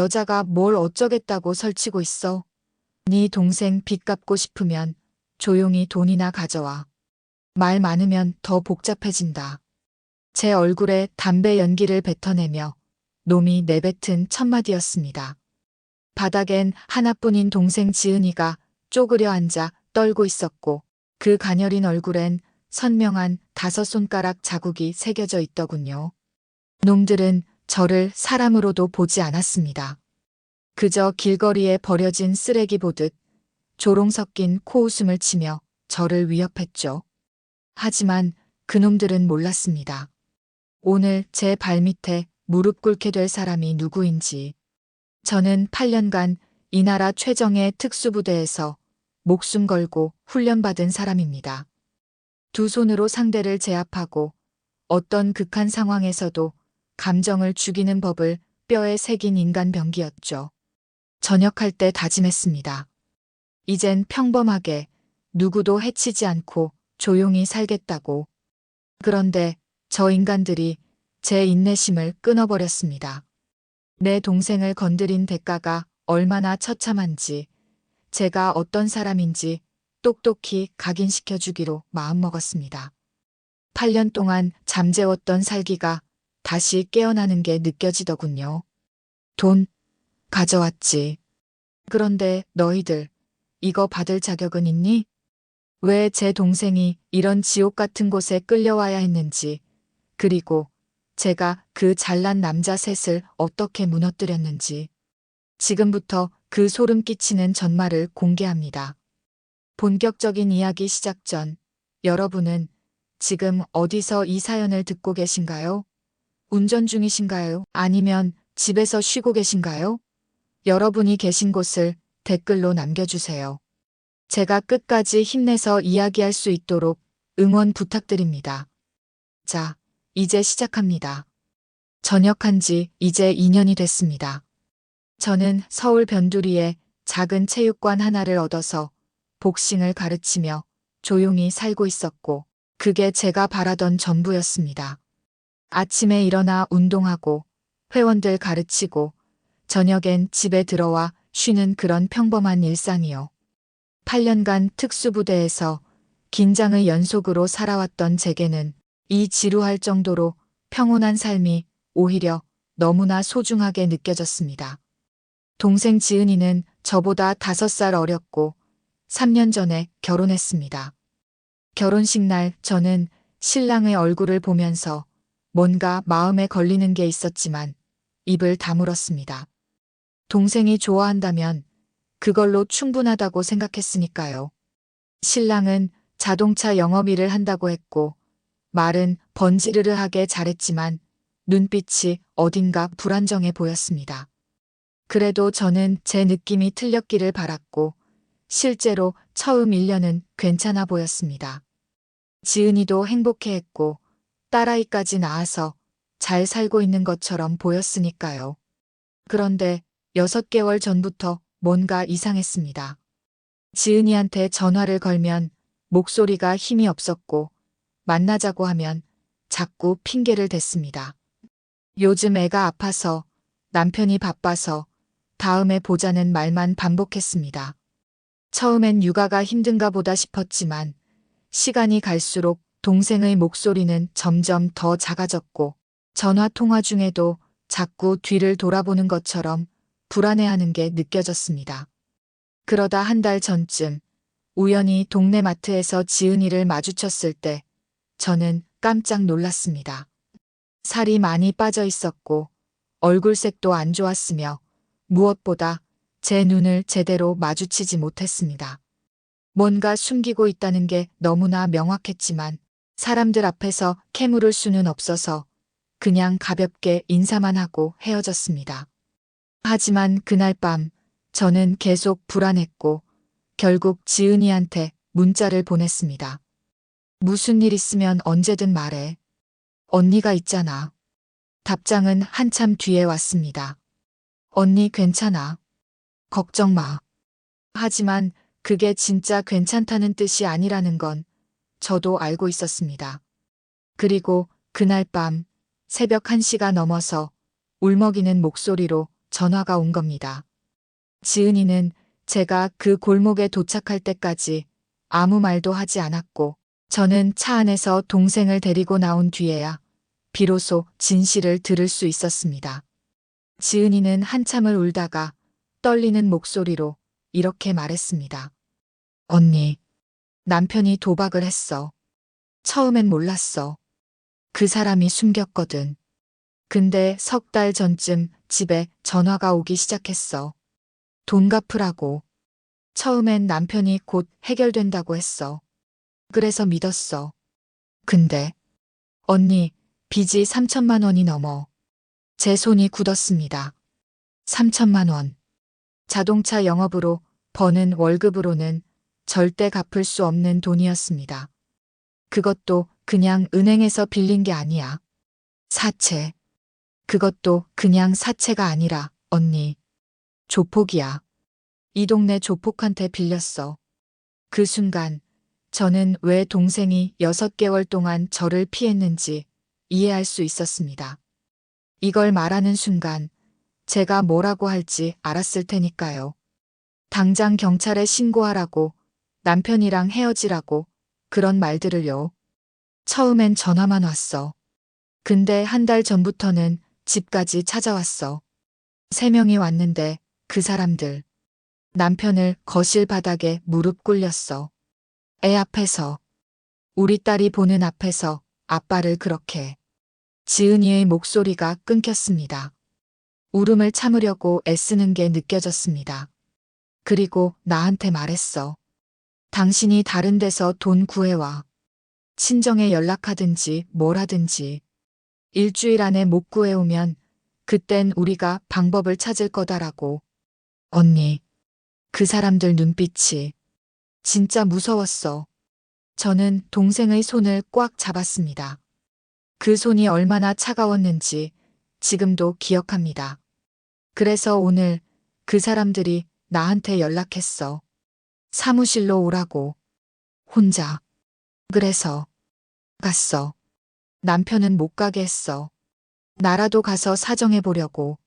여자가 뭘 어쩌겠다고 설치고 있어. 네 동생 빚 갚고 싶으면 조용히 돈이나 가져와. 말 많으면 더 복잡해진다. 제 얼굴에 담배 연기를 뱉어내며 놈이 내뱉은 첫마디였습니다. 바닥엔 하나뿐인 동생 지은이가 쪼그려 앉아 떨고 있었고 그 가녀린 얼굴엔 선명한 5손가락 자국이 새겨져 있더군요. 놈들은 저를 사람으로도 보지 않았습니다. 그저 길거리에 버려진 쓰레기 보듯 조롱 섞인 코웃음을 치며 저를 위협했죠. 하지만 그놈들은 몰랐습니다. 오늘 제 발밑에 무릎 꿇게 될 사람이 누구인지. 저는 8년간 이 나라 최정예 특수부대에서 목숨 걸고 훈련받은 사람입니다. 두 손으로 상대를 제압하고 어떤 극한 상황에서도 감정을 죽이는 법을 뼈에 새긴 인간 병기였죠. 전역할 때 다짐했습니다. 이젠 평범하게 누구도 해치지 않고 조용히 살겠다고. 그런데 저 인간들이 제 인내심을 끊어버렸습니다. 내 동생을 건드린 대가가 얼마나 처참한지, 제가 어떤 사람인지 똑똑히 각인시켜주기로 마음먹었습니다. 8년 동안 잠재웠던 살기가 다시 깨어나는 게 느껴지더군요. 돈 가져왔지. 그런데 너희들 이거 받을 자격은 있니? 왜 제 동생이 이런 지옥 같은 곳에 끌려와야 했는지, 그리고 제가 그 잘난 남자 셋을 어떻게 무너뜨렸는지. 지금부터 그 소름 끼치는 전말을 공개합니다. 본격적인 이야기 시작 전 여러분은 지금 어디서 이 사연을 듣고 계신가요? 운전 중이신가요? 아니면 집에서 쉬고 계신가요? 여러분이 계신 곳을 댓글로 남겨주세요. 제가 끝까지 힘내서 이야기할 수 있도록 응원 부탁드립니다. 자, 이제 시작합니다. 전역한 지 이제 2년이 됐습니다. 저는 서울 변두리에 작은 체육관 하나를 얻어서 복싱을 가르치며 조용히 살고 있었고, 그게 제가 바라던 전부였습니다. 아침에 일어나 운동하고 회원들 가르치고 저녁엔 집에 들어와 쉬는 그런 평범한 일상이요. 8년간 특수부대에서 긴장의 연속으로 살아왔던 제게는 이 지루할 정도로 평온한 삶이 오히려 너무나 소중하게 느껴졌습니다. 동생 지은이는 저보다 5살 어렸고 3년 전에 결혼했습니다. 결혼식 날 저는 신랑의 얼굴을 보면서 뭔가 마음에 걸리는 게 있었지만 입을 다물었습니다. 동생이 좋아한다면 그걸로 충분하다고 생각했으니까요. 신랑은 자동차 영업일을 한다고 했고 말은 번지르르하게 잘했지만 눈빛이 어딘가 불안정해 보였습니다. 그래도 저는 제 느낌이 틀렸기를 바랐고 실제로 처음 1년은 괜찮아 보였습니다. 지은이도 행복해했고 딸아이까지 낳아서 잘 살고 있는 것처럼 보였으니까요. 그런데 6개월 전부터 뭔가 이상했습니다. 지은이한테 전화를 걸면 목소리가 힘이 없었고 만나자고 하면 자꾸 핑계를 댔습니다. 요즘 애가 아파서, 남편이 바빠서, 다음에 보자는 말만 반복했습니다. 처음엔 육아가 힘든가 보다 싶었지만 시간이 갈수록 동생의 목소리는 점점 더 작아졌고 전화 통화 중에도 자꾸 뒤를 돌아보는 것처럼 불안해하는 게 느껴졌습니다. 그러다 한 달 전쯤 우연히 동네 마트에서 지은이를 마주쳤을 때 저는 깜짝 놀랐습니다. 살이 많이 빠져 있었고 얼굴색도 안 좋았으며 무엇보다 제 눈을 제대로 마주치지 못했습니다. 뭔가 숨기고 있다는 게 너무나 명확했지만 사람들 앞에서 캐물을 수는 없어서 그냥 가볍게 인사만 하고 헤어졌습니다. 하지만 그날 밤 저는 계속 불안했고 결국 지은이한테 문자를 보냈습니다. 무슨 일 있으면 언제든 말해. 언니가 있잖아. 답장은 한참 뒤에 왔습니다. 언니 괜찮아. 걱정 마. 하지만 그게 진짜 괜찮다는 뜻이 아니라는 건 저도 알고 있었습니다. 그리고 그날 밤 새벽 1시가 넘어서 울먹이는 목소리로 전화가 온 겁니다. 지은이는 제가 그 골목에 도착할 때까지 아무 말도 하지 않았고 저는 차 안에서 동생을 데리고 나온 뒤에야 비로소 진실을 들을 수 있었습니다. 지은이는 한참을 울다가 떨리는 목소리로 이렇게 말했습니다. 언니, 남편이 도박을 했어. 처음엔 몰랐어. 그 사람이 숨겼거든. 근데 석 달 전쯤 집에 전화가 오기 시작했어. 돈 갚으라고. 처음엔 남편이 곧 해결된다고 했어. 그래서 믿었어. 근데 언니, 빚이 3천만 원이 넘어. 제 손이 굳었습니다. 3천만 원. 자동차 영업으로 버는 월급으로는 절대 갚을 수 없는 돈이었습니다. 그것도 그냥 은행에서 빌린 게 아니야. 사채. 그것도 그냥 사채가 아니라 언니. 조폭이야. 이 동네 조폭한테 빌렸어. 그 순간 저는 왜 동생이 6개월 동안 저를 피했는지 이해할 수 있었습니다. 이걸 말하는 순간 제가 뭐라고 할지 알았을 테니까요. 당장 경찰에 신고하라고, 남편이랑 헤어지라고, 그런 말들을요. 처음엔 전화만 왔어. 근데 한 달 전부터는 집까지 찾아왔어. 3명이 왔는데 그 사람들. 남편을 거실 바닥에 무릎 꿇렸어. 애 앞에서. 우리 딸이 보는 앞에서 아빠를 그렇게. 지은이의 목소리가 끊겼습니다. 울음을 참으려고 애쓰는 게 느껴졌습니다. 그리고 나한테 말했어. 당신이 다른 데서 돈 구해와. 친정에 연락하든지 뭘 하든지. 일주일 안에 못 구해오면 그땐 우리가 방법을 찾을 거다라고. 언니, 그 사람들 눈빛이 진짜 무서웠어. 저는 동생의 손을 꽉 잡았습니다. 그 손이 얼마나 차가웠는지 지금도 기억합니다. 그래서 오늘 그 사람들이 나한테 연락했어. 사무실로 오라고. 혼자. 그래서 갔어. 남편은 못 가게 했어. 나라도 가서 사정해 보려고.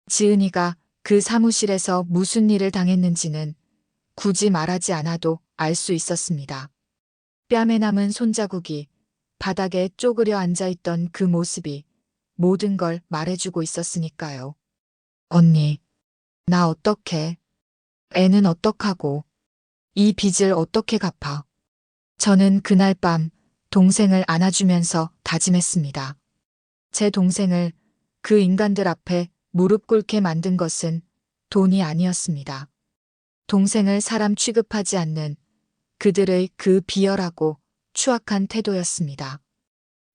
지은이가 그 사무실에서 무슨 일을 당했는지는 굳이 말하지 않아도 알 수 있었습니다. 뺨에 남은 손자국이 바닥에 쪼그려 앉아있던 그 모습이 모든 걸 말해주고 있었으니까요. 언니, 나 어떡해? 애는 어떡하고? 이 빚을 어떻게 갚아? 저는 그날 밤 동생을 안아주면서 다짐했습니다. 제 동생을 그 인간들 앞에 무릎 꿇게 만든 것은 돈이 아니었습니다. 동생을 사람 취급하지 않는 그들의 그 비열하고 추악한 태도였습니다.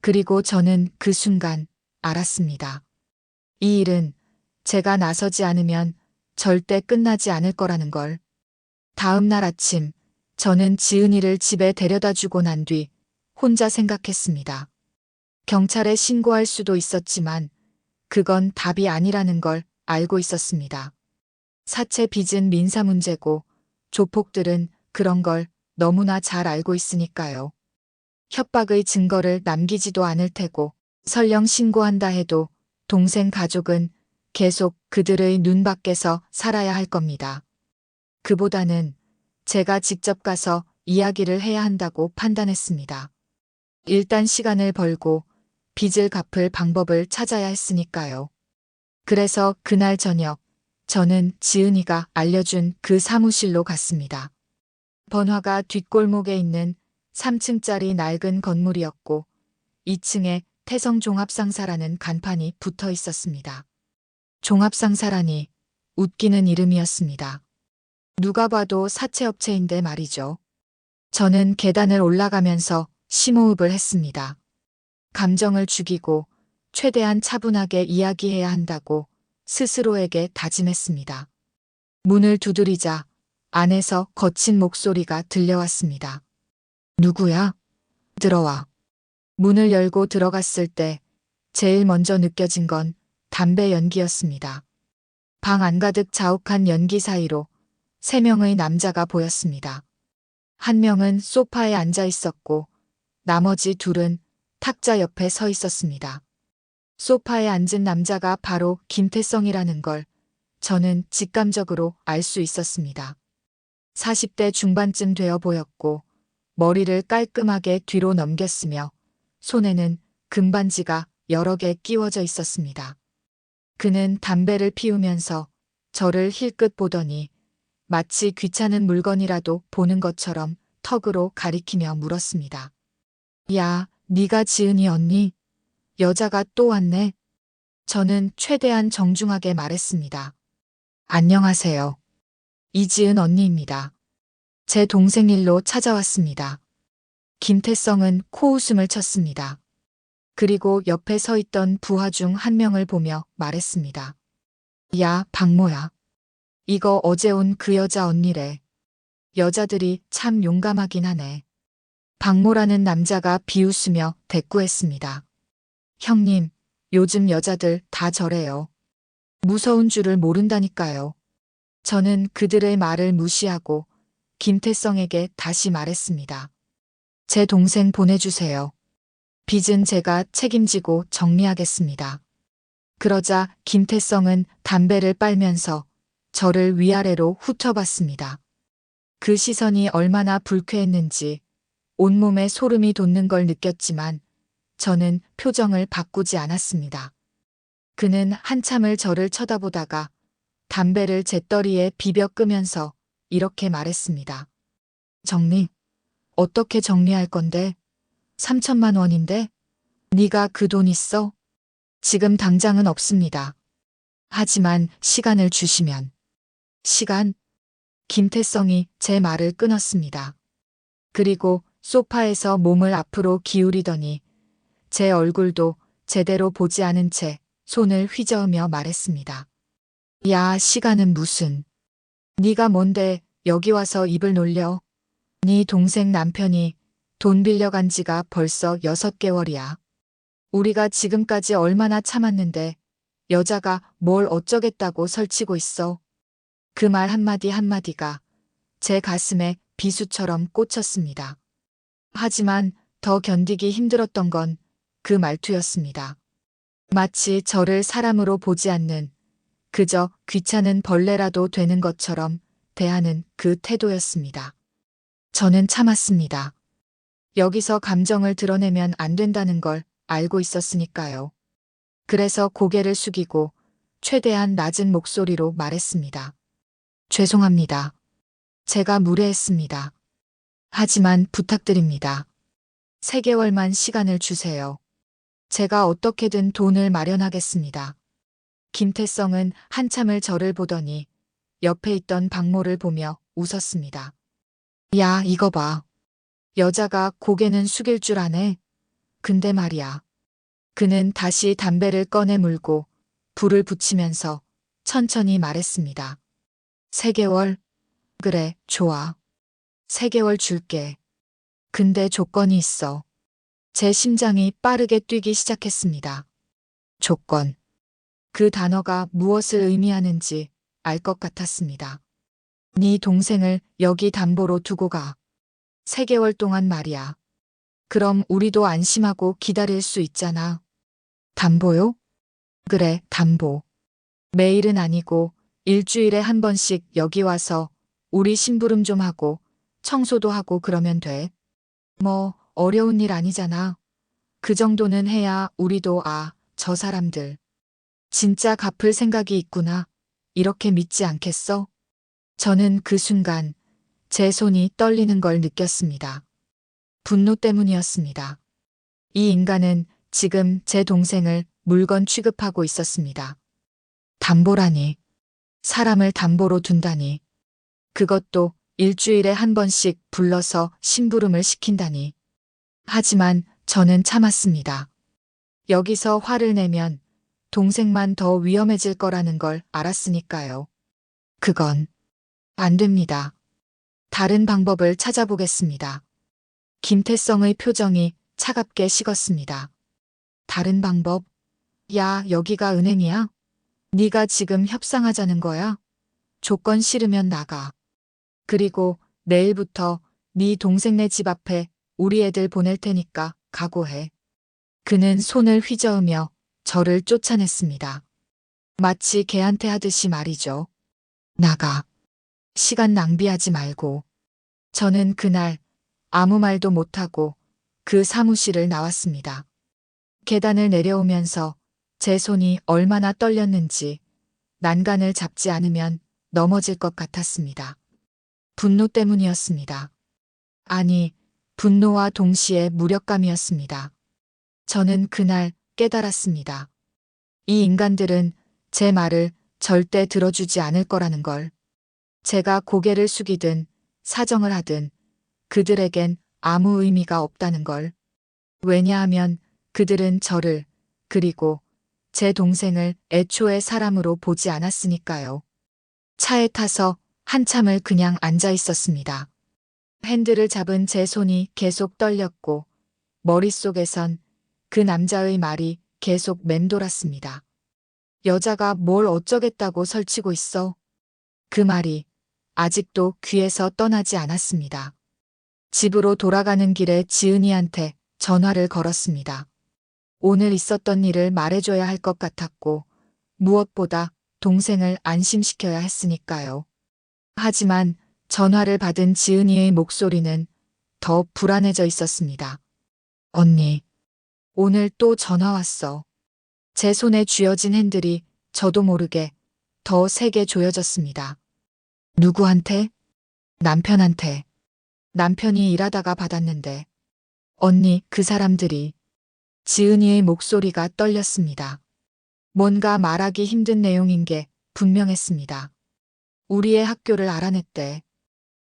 그리고 저는 그 순간 알았습니다. 이 일은 제가 나서지 않으면 절대 끝나지 않을 거라는 걸. 다음 날 아침 저는 지은이를 집에 데려다 주고 난 뒤 혼자 생각했습니다. 경찰에 신고할 수도 있었지만 그건 답이 아니라는 걸 알고 있었습니다. 사채 빚은 민사 문제고 조폭들은 그런 걸 너무나 잘 알고 있으니까요. 협박의 증거를 남기지도 않을 테고 설령 신고한다 해도 동생 가족은 계속 그들의 눈 밖에서 살아야 할 겁니다. 그보다는 제가 직접 가서 이야기를 해야 한다고 판단했습니다. 일단 시간을 벌고 빚을 갚을 방법을 찾아야 했으니까요. 그래서 그날 저녁 저는 지은이가 알려준 그 사무실로 갔습니다. 번화가 뒷골목에 있는 3층짜리 낡은 건물이었고 2층에 태성종합상사라는 간판이 붙어 있었습니다. 종합상사라니 웃기는 이름이었습니다. 누가 봐도 사채업체인데 말이죠. 저는 계단을 올라가면서 심호흡을 했습니다. 감정을 죽이고 최대한 차분하게 이야기해야 한다고 스스로에게 다짐했습니다. 문을 두드리자 안에서 거친 목소리가 들려왔습니다. 누구야? 들어와. 문을 열고 들어갔을 때 제일 먼저 느껴진 건 담배 연기였습니다. 방 안가득 자욱한 연기 사이로 3명의 남자가 보였습니다. 한 명은 소파에 앉아 있었고 나머지 둘은 탁자 옆에 서 있었습니다. 소파에 앉은 남자가 바로 김태성이라는 걸 저는 직감적으로 알 수 있었습니다. 40대 중반쯤 되어 보였고 머리를 깔끔하게 뒤로 넘겼으며 손에는 금반지가 여러 개 끼워져 있었습니다. 그는 담배를 피우면서 저를 힐끗 보더니 마치 귀찮은 물건이라도 보는 것처럼 턱으로 가리키며 물었습니다. 야, 네가 지은이 언니? 여자가 또 왔네. 저는 최대한 정중하게 말했습니다. 안녕하세요. 이지은 언니입니다. 제 동생 일로 찾아왔습니다. 김태성은 코웃음을 쳤습니다. 그리고 옆에 서 있던 부하 중 한 명을 보며 말했습니다. 야, 박모야. 이거 어제 온 그 여자 언니래. 여자들이 참 용감하긴 하네. 박모라는 남자가 비웃으며 대꾸했습니다. 형님, 요즘 여자들 다 저래요. 무서운 줄을 모른다니까요. 저는 그들의 말을 무시하고 김태성에게 다시 말했습니다. 제 동생 보내주세요. 빚은 제가 책임지고 정리하겠습니다. 그러자 김태성은 담배를 빨면서 저를 위아래로 훑어봤습니다. 그 시선이 얼마나 불쾌했는지 온몸에 소름이 돋는 걸 느꼈지만 저는 표정을 바꾸지 않았습니다. 그는 한참을 저를 쳐다보다가 담배를 재떨이에 비벼 끄면서 이렇게 말했습니다. 정리? 어떻게 정리할 건데? 3천만 원인데? 네가 그 돈 있어? 지금 당장은 없습니다. 하지만 시간을 주시면. 시간? 김태성이 제 말을 끊었습니다. 그리고 소파에서 몸을 앞으로 기울이더니 제 얼굴도 제대로 보지 않은 채 손을 휘저으며 말했습니다. 야, 시간은 무슨. 네가 뭔데 여기 와서 입을 놀려. 네 동생 남편이 돈 빌려간 지가 벌써 6개월이야. 우리가 지금까지 얼마나 참았는데 여자가 뭘 어쩌겠다고 설치고 있어. 그 말 한마디 한마디가 제 가슴에 비수처럼 꽂혔습니다. 하지만 더 견디기 힘들었던 건 그 말투였습니다. 마치 저를 사람으로 보지 않는 그저 귀찮은 벌레라도 되는 것처럼 대하는 그 태도였습니다. 저는 참았습니다. 여기서 감정을 드러내면 안 된다는 걸 알고 있었으니까요. 그래서 고개를 숙이고 최대한 낮은 목소리로 말했습니다. 죄송합니다. 제가 무례했습니다. 하지만 부탁드립니다. 3개월만 시간을 주세요. 제가 어떻게든 돈을 마련하겠습니다. 김태성은 한참을 저를 보더니 옆에 있던 박모를 보며 웃었습니다. 야, 이거 봐. 여자가 고개는 숙일 줄 아네. 근데 말이야. 그는 다시 담배를 꺼내 물고 불을 붙이면서 천천히 말했습니다. 3개월? 그래, 좋아. 3개월 줄게. 근데 조건이 있어. 제 심장이 빠르게 뛰기 시작했습니다. 조건. 그 단어가 무엇을 의미하는지 알 것 같았습니다. 네 동생을 여기 담보로 두고 가. 3개월 동안 말이야. 그럼 우리도 안심하고 기다릴 수 있잖아. 담보요? 그래, 담보. 매일은 아니고 일주일에 한 번씩 여기 와서 우리 심부름 좀 하고 청소도 하고 그러면 돼. 뭐 어려운 일 아니잖아. 그 정도는 해야 우리도 저 사람들 진짜 갚을 생각이 있구나. 이렇게 믿지 않겠어? 저는 그 순간 제 손이 떨리는 걸 느꼈습니다. 분노 때문이었습니다. 이 인간은 지금 제 동생을 물건 취급하고 있었습니다. 담보라니. 사람을 담보로 둔다니. 그것도 일주일에 한 번씩 불러서 심부름을 시킨다니. 하지만 저는 참았습니다. 여기서 화를 내면 동생만 더 위험해질 거라는 걸 알았으니까요. 그건 안 됩니다. 다른 방법을 찾아보겠습니다. 김태성의 표정이 차갑게 식었습니다. 다른 방법? 야, 여기가 은행이야? 네가 지금 협상하자는 거야? 조건 싫으면 나가. 그리고 내일부터 네 동생네 집 앞에 우리 애들 보낼 테니까 각오해. 그는 손을 휘저으며 저를 쫓아냈습니다. 마치 개한테 하듯이 말이죠. 나가. 시간 낭비하지 말고. 저는 그날 아무 말도 못하고 그 사무실을 나왔습니다. 계단을 내려오면서 제 손이 얼마나 떨렸는지 난간을 잡지 않으면 넘어질 것 같았습니다. 분노 때문이었습니다. 아니, 분노와 동시에 무력감이었습니다. 저는 그날 깨달았습니다. 이 인간들은 제 말을 절대 들어주지 않을 거라는 걸. 제가 고개를 숙이든 사정을 하든 그들에겐 아무 의미가 없다는 걸. 왜냐하면 그들은 저를, 그리고 제 동생을 애초에 사람으로 보지 않았으니까요. 차에 타서 한참을 그냥 앉아 있었습니다. 핸들을 잡은 제 손이 계속 떨렸고 머릿속에선 그 남자의 말이 계속 맴돌았습니다. 여자가 뭘 어쩌겠다고 설치고 있어? 그 말이 아직도 귀에서 떠나지 않았습니다. 집으로 돌아가는 길에 지은이한테 전화를 걸었습니다. 오늘 있었던 일을 말해줘야 할 것 같았고 무엇보다 동생을 안심시켜야 했으니까요. 하지만 전화를 받은 지은이의 목소리는 더 불안해져 있었습니다. 언니, 오늘 또 전화 왔어. 제 손에 쥐어진 핸들이 저도 모르게 더 세게 조여졌습니다. 누구한테? 남편한테. 남편이 일하다가 받았는데. 언니, 그 사람들이. 지은이의 목소리가 떨렸습니다. 뭔가 말하기 힘든 내용인 게 분명했습니다. 우리의 학교를 알아냈대.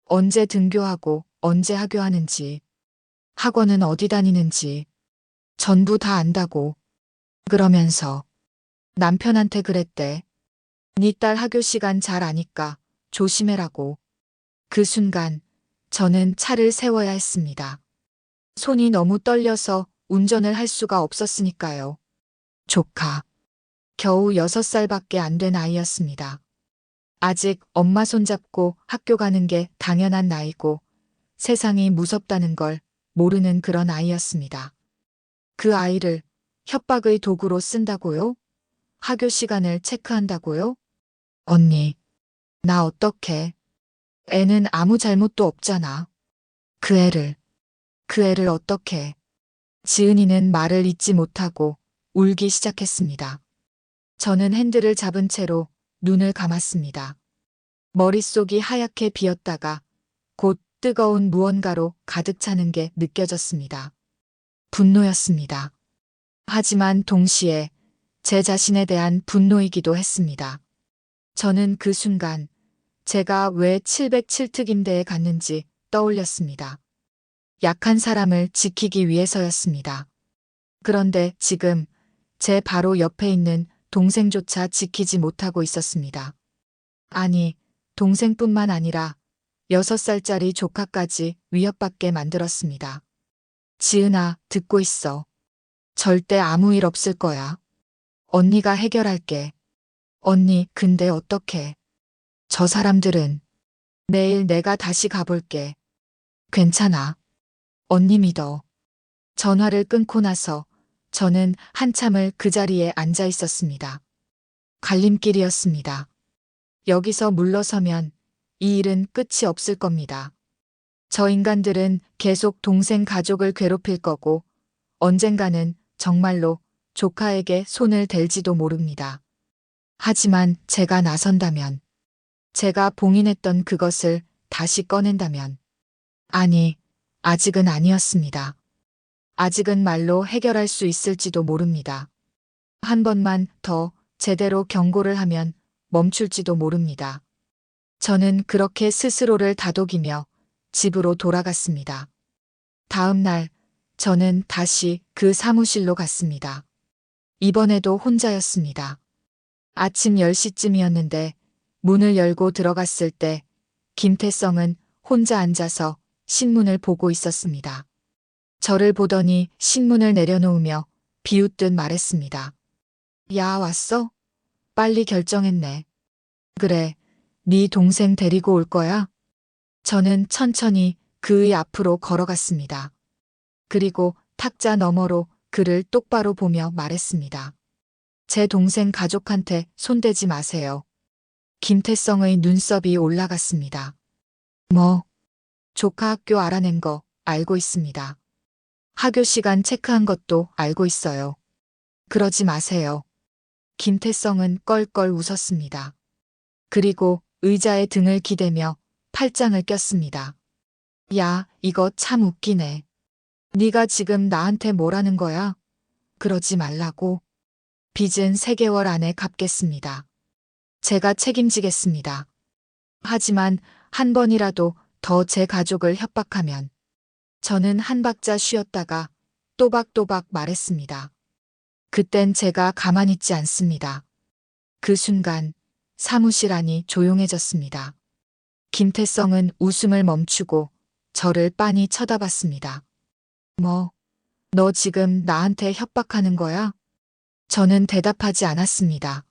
언제 등교하고 언제 하교하는지, 학원은 어디 다니는지 전부 다 안다고. 그러면서 남편한테 그랬대. 네 딸 학교 시간 잘 아니까 조심해라고. 그 순간 저는 차를 세워야 했습니다. 손이 너무 떨려서 운전을 할 수가 없었으니까요. 조카. 겨우 6살밖에 안 된 아이였습니다. 아직 엄마 손잡고 학교 가는 게 당연한 나이고 세상이 무섭다는 걸 모르는 그런 아이였습니다. 그 아이를 협박의 도구로 쓴다고요? 학교 시간을 체크한다고요? 언니, 나 어떡해? 애는 아무 잘못도 없잖아. 그 애를 어떡해? 지은이는 말을 잇지 못하고 울기 시작했습니다. 저는 핸들을 잡은 채로 눈을 감았습니다. 머릿속이 하얗게 비었다가 곧 뜨거운 무언가로 가득 차는 게 느껴졌습니다. 분노였습니다. 하지만 동시에 제 자신에 대한 분노이기도 했습니다. 저는 그 순간 제가 왜 707특임대에 갔는지 떠올렸습니다. 약한 사람을 지키기 위해서였습니다. 그런데 지금 제 바로 옆에 있는 동생조차 지키지 못하고 있었습니다. 아니, 동생뿐만 아니라 6살짜리 조카까지 위협받게 만들었습니다. 지은아, 듣고 있어. 절대 아무 일 없을 거야. 언니가 해결할게. 언니, 근데 어떡해? 저 사람들은 내일 내가 다시 가볼게. 괜찮아. 언니 믿어. 전화를 끊고 나서 저는 한참을 그 자리에 앉아 있었습니다. 갈림길이었습니다. 여기서 물러서면 이 일은 끝이 없을 겁니다. 저 인간들은 계속 동생 가족을 괴롭힐 거고 언젠가는 정말로 조카에게 손을 댈지도 모릅니다. 하지만 제가 나선다면, 제가 봉인했던 그것을 다시 꺼낸다면, 아니, 아직은 아니었습니다. 아직은 말로 해결할 수 있을지도 모릅니다. 한 번만 더 제대로 경고를 하면 멈출지도 모릅니다. 저는 그렇게 스스로를 다독이며 집으로 돌아갔습니다. 다음 날 저는 다시 그 사무실로 갔습니다. 이번에도 혼자였습니다. 아침 10시쯤이었는데 문을 열고 들어갔을 때 김태성은 혼자 앉아서 신문을 보고 있었습니다. 저를 보더니 신문을 내려놓으며 비웃듯 말했습니다. 야, 왔어? 빨리 결정했네. 그래, 네 동생 데리고 올 거야? 저는 천천히 그의 앞으로 걸어갔습니다. 그리고 탁자 너머로 그를 똑바로 보며 말했습니다. 제 동생 가족한테 손대지 마세요. 김태성의 눈썹이 올라갔습니다. 뭐? 조카 학교 알아낸 거 알고 있습니다. 학교 시간 체크한 것도 알고 있어요. 그러지 마세요. 김태성은 껄껄 웃었습니다. 그리고 의자에 등을 기대며 팔짱을 꼈습니다. 야, 이거 참 웃기네. 네가 지금 나한테 뭐라는 거야? 그러지 말라고. 빚은 3개월 안에 갚겠습니다. 제가 책임지겠습니다. 하지만 한 번이라도 더 제 가족을 협박하면 저는 한 박자 쉬었다가 또박또박 말했습니다. 그땐 제가 가만히 있지 않습니다. 그 순간 사무실 안이 조용해졌습니다. 김태성은 웃음을 멈추고 저를 빤히 쳐다봤습니다. 뭐, 너 지금 나한테 협박하는 거야? 저는 대답하지 않았습니다.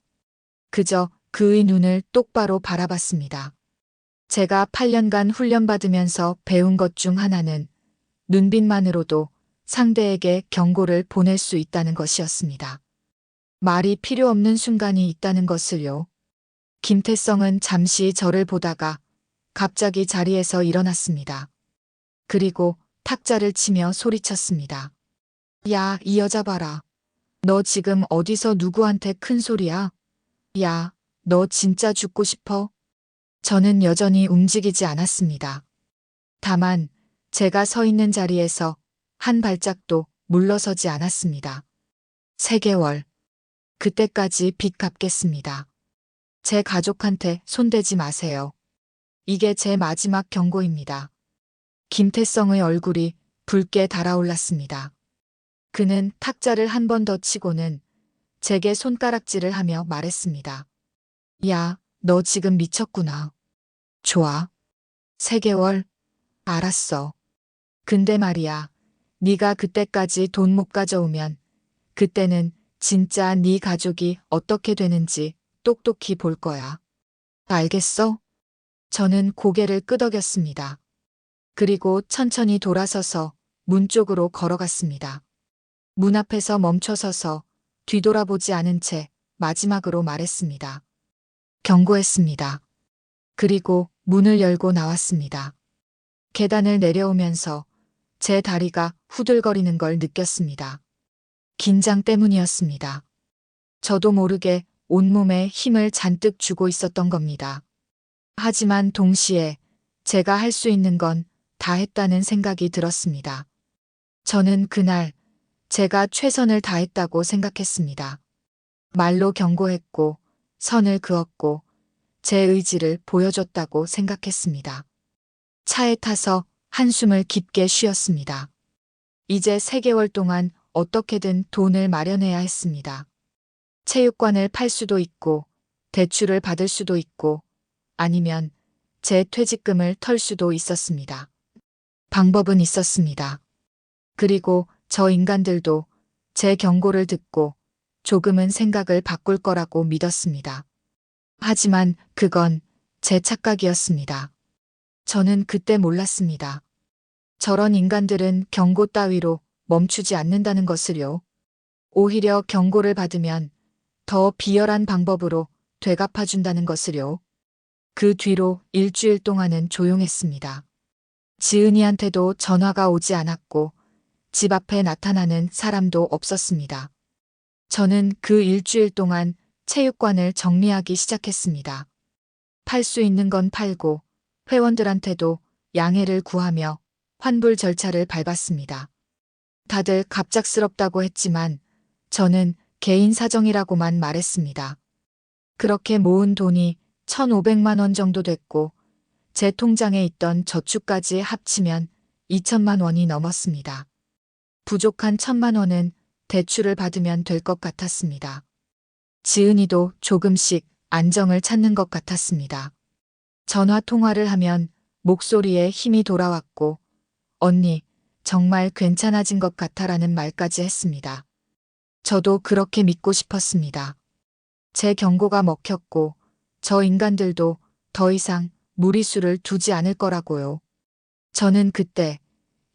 그저 그의 눈을 똑바로 바라봤습니다. 제가 8년간 훈련받으면서 배운 것 중 하나는 눈빛만으로도 상대에게 경고를 보낼 수 있다는 것이었습니다. 말이 필요 없는 순간이 있다는 것을요. 김태성은 잠시 저를 보다가 갑자기 자리에서 일어났습니다. 그리고 탁자를 치며 소리쳤습니다. 야, 이 여자 봐라. 너 지금 어디서 누구한테 큰 소리야? 야, 너 진짜 죽고 싶어? 저는 여전히 움직이지 않았습니다. 다만 제가 서 있는 자리에서 한 발짝도 물러서지 않았습니다. 3개월. 그때까지 빚 갚겠습니다. 제 가족한테 손대지 마세요. 이게 제 마지막 경고입니다. 김태성의 얼굴이 붉게 달아올랐습니다. 그는 탁자를 한 번 더 치고는 제게 손가락질을 하며 말했습니다. 야, 너 지금 미쳤구나. 좋아. 3개월? 알았어. 근데 말이야, 네가 그때까지 돈 못 가져오면 그때는 진짜 네 가족이 어떻게 되는지 똑똑히 볼 거야. 알겠어? 저는 고개를 끄덕였습니다. 그리고 천천히 돌아서서 문 쪽으로 걸어갔습니다. 문 앞에서 멈춰서서 뒤돌아보지 않은 채 마지막으로 말했습니다. 경고했습니다. 그리고 문을 열고 나왔습니다. 계단을 내려오면서 제 다리가 후들거리는 걸 느꼈습니다. 긴장 때문이었습니다. 저도 모르게 온몸에 힘을 잔뜩 주고 있었던 겁니다. 하지만 동시에 제가 할 수 있는 건 다 했다는 생각이 들었습니다. 저는 그날 제가 최선을 다했다고 생각했습니다. 말로 경고했고 선을 그었고 제 의지를 보여줬다고 생각했습니다. 차에 타서 한숨을 깊게 쉬었습니다. 이제 3개월 동안 어떻게든 돈을 마련해야 했습니다. 체육관을 팔 수도 있고 대출을 받을 수도 있고 아니면 제 퇴직금을 털 수도 있었습니다. 방법은 있었습니다. 그리고 저 인간들도 제 경고를 듣고 조금은 생각을 바꿀 거라고 믿었습니다. 하지만 그건 제 착각이었습니다. 저는 그때 몰랐습니다. 저런 인간들은 경고 따위로 멈추지 않는다는 것을요. 오히려 경고를 받으면 더 비열한 방법으로 되갚아준다는 것을요. 그 뒤로 일주일 동안은 조용했습니다. 지은이한테도 전화가 오지 않았고 집 앞에 나타나는 사람도 없었습니다. 저는 그 일주일 동안 체육관을 정리하기 시작했습니다. 팔 수 있는 건 팔고 회원들한테도 양해를 구하며 환불 절차를 밟았습니다. 다들 갑작스럽다고 했지만 저는 개인 사정이라고만 말했습니다. 그렇게 모은 돈이 1,500만 원 정도 됐고 제 통장에 있던 저축까지 합치면 2천만 원이 넘었습니다. 부족한 1,000만 원은 대출을 받으면 될 것 같았습니다. 지은이도 조금씩 안정을 찾는 것 같았습니다. 전화 통화를 하면 목소리에 힘이 돌아왔고 언니, 정말 괜찮아진 것 같아라는 말까지 했습니다. 저도 그렇게 믿고 싶었습니다. 제 경고가 먹혔고 저 인간들도 더 이상 무리수를 두지 않을 거라고요. 저는 그때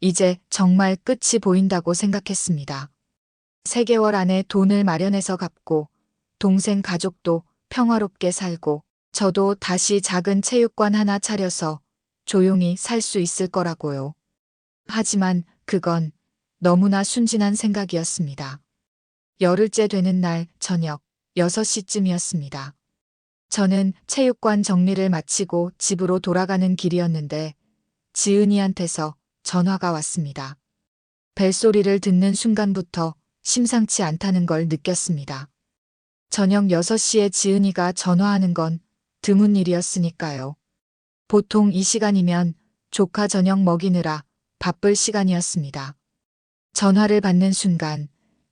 이제 정말 끝이 보인다고 생각했습니다. 3개월 안에 돈을 마련해서 갚고 동생 가족도 평화롭게 살고 저도 다시 작은 체육관 하나 차려서 조용히 살 수 있을 거라고요. 하지만 그건 너무나 순진한 생각이었습니다. 열흘째 되는 날 저녁 6시쯤이었습니다. 저는 체육관 정리를 마치고 집으로 돌아가는 길이었는데 지은이한테서 전화가 왔습니다. 벨소리를 듣는 순간부터 심상치 않다는 걸 느꼈습니다. 저녁 6시에 지은이가 전화하는 건 드문 일이었으니까요. 보통 이 시간이면 조카 저녁 먹이느라 바쁠 시간이었습니다. 전화를 받는 순간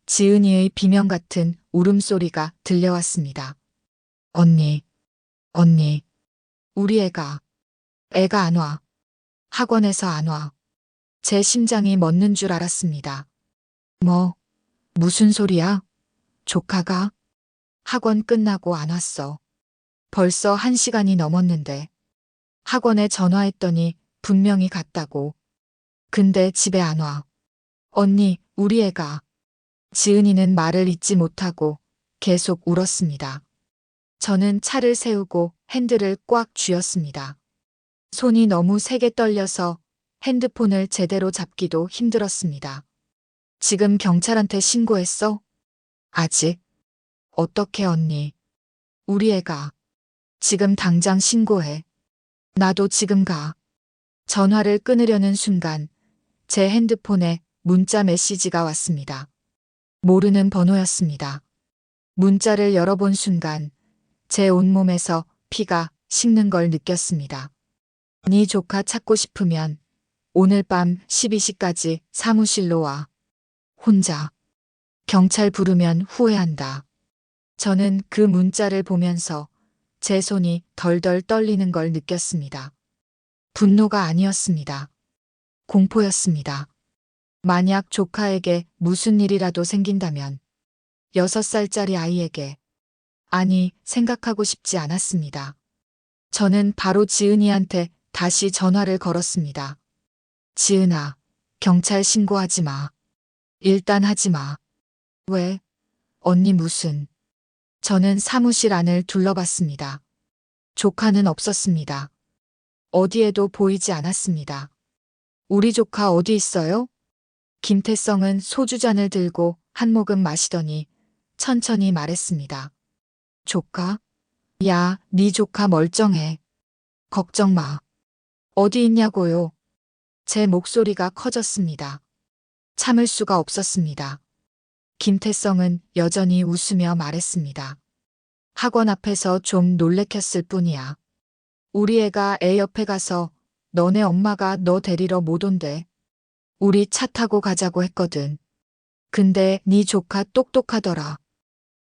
지은이의 비명 같은 울음소리가 들려왔습니다. 언니, 언니, 우리 애가 안 와. 학원에서 안 와. 제 심장이 멎는 줄 알았습니다. 무슨 소리야? 조카가? 학원 끝나고 안 왔어. 벌써 1시간이 넘었는데. 학원에 전화했더니 분명히 갔다고. 근데 집에 안 와. 언니, 우리 애가. 지은이는 말을 잇지 못하고 계속 울었습니다. 저는 차를 세우고 핸들을 꽉 쥐었습니다. 손이 너무 세게 떨려서 핸드폰을 제대로 잡기도 힘들었습니다. 지금 경찰한테 신고했어? 아직? 어떻게 언니? 우리 애가. 지금 당장 신고해. 나도 지금 가. 전화를 끊으려는 순간 제 핸드폰에 문자 메시지가 왔습니다. 모르는 번호였습니다. 문자를 열어본 순간 제 온몸에서 피가 식는 걸 느꼈습니다. 네 조카 찾고 싶으면 오늘 밤 12시까지 사무실로 와. 혼자. 경찰 부르면 후회한다. 저는 그 문자를 보면서 제 손이 덜덜 떨리는 걸 느꼈습니다. 분노가 아니었습니다. 공포였습니다. 만약 조카에게 무슨 일이라도 생긴다면 6살짜리 아이에게. 아니, 생각하고 싶지 않았습니다. 저는 바로 지은이한테 다시 전화를 걸었습니다. 지은아, 경찰 신고하지 마. 일단 하지 마. 왜? 언니 무슨. 저는 사무실 안을 둘러봤습니다. 조카는 없었습니다. 어디에도 보이지 않았습니다. 우리 조카 어디 있어요? 김태성은 소주잔을 들고 한 모금 마시더니 천천히 말했습니다. 조카? 야, 네 조카 멀쩡해. 걱정 마. 어디 있냐고요? 제 목소리가 커졌습니다. 참을 수가 없었습니다. 김태성은 여전히 웃으며 말했습니다. 학원 앞에서 좀 놀래켰을 뿐이야. 우리 애가 애 옆에 가서 너네 엄마가 너 데리러 못 온대. 우리 차 타고 가자고 했거든. 근데 네 조카 똑똑하더라.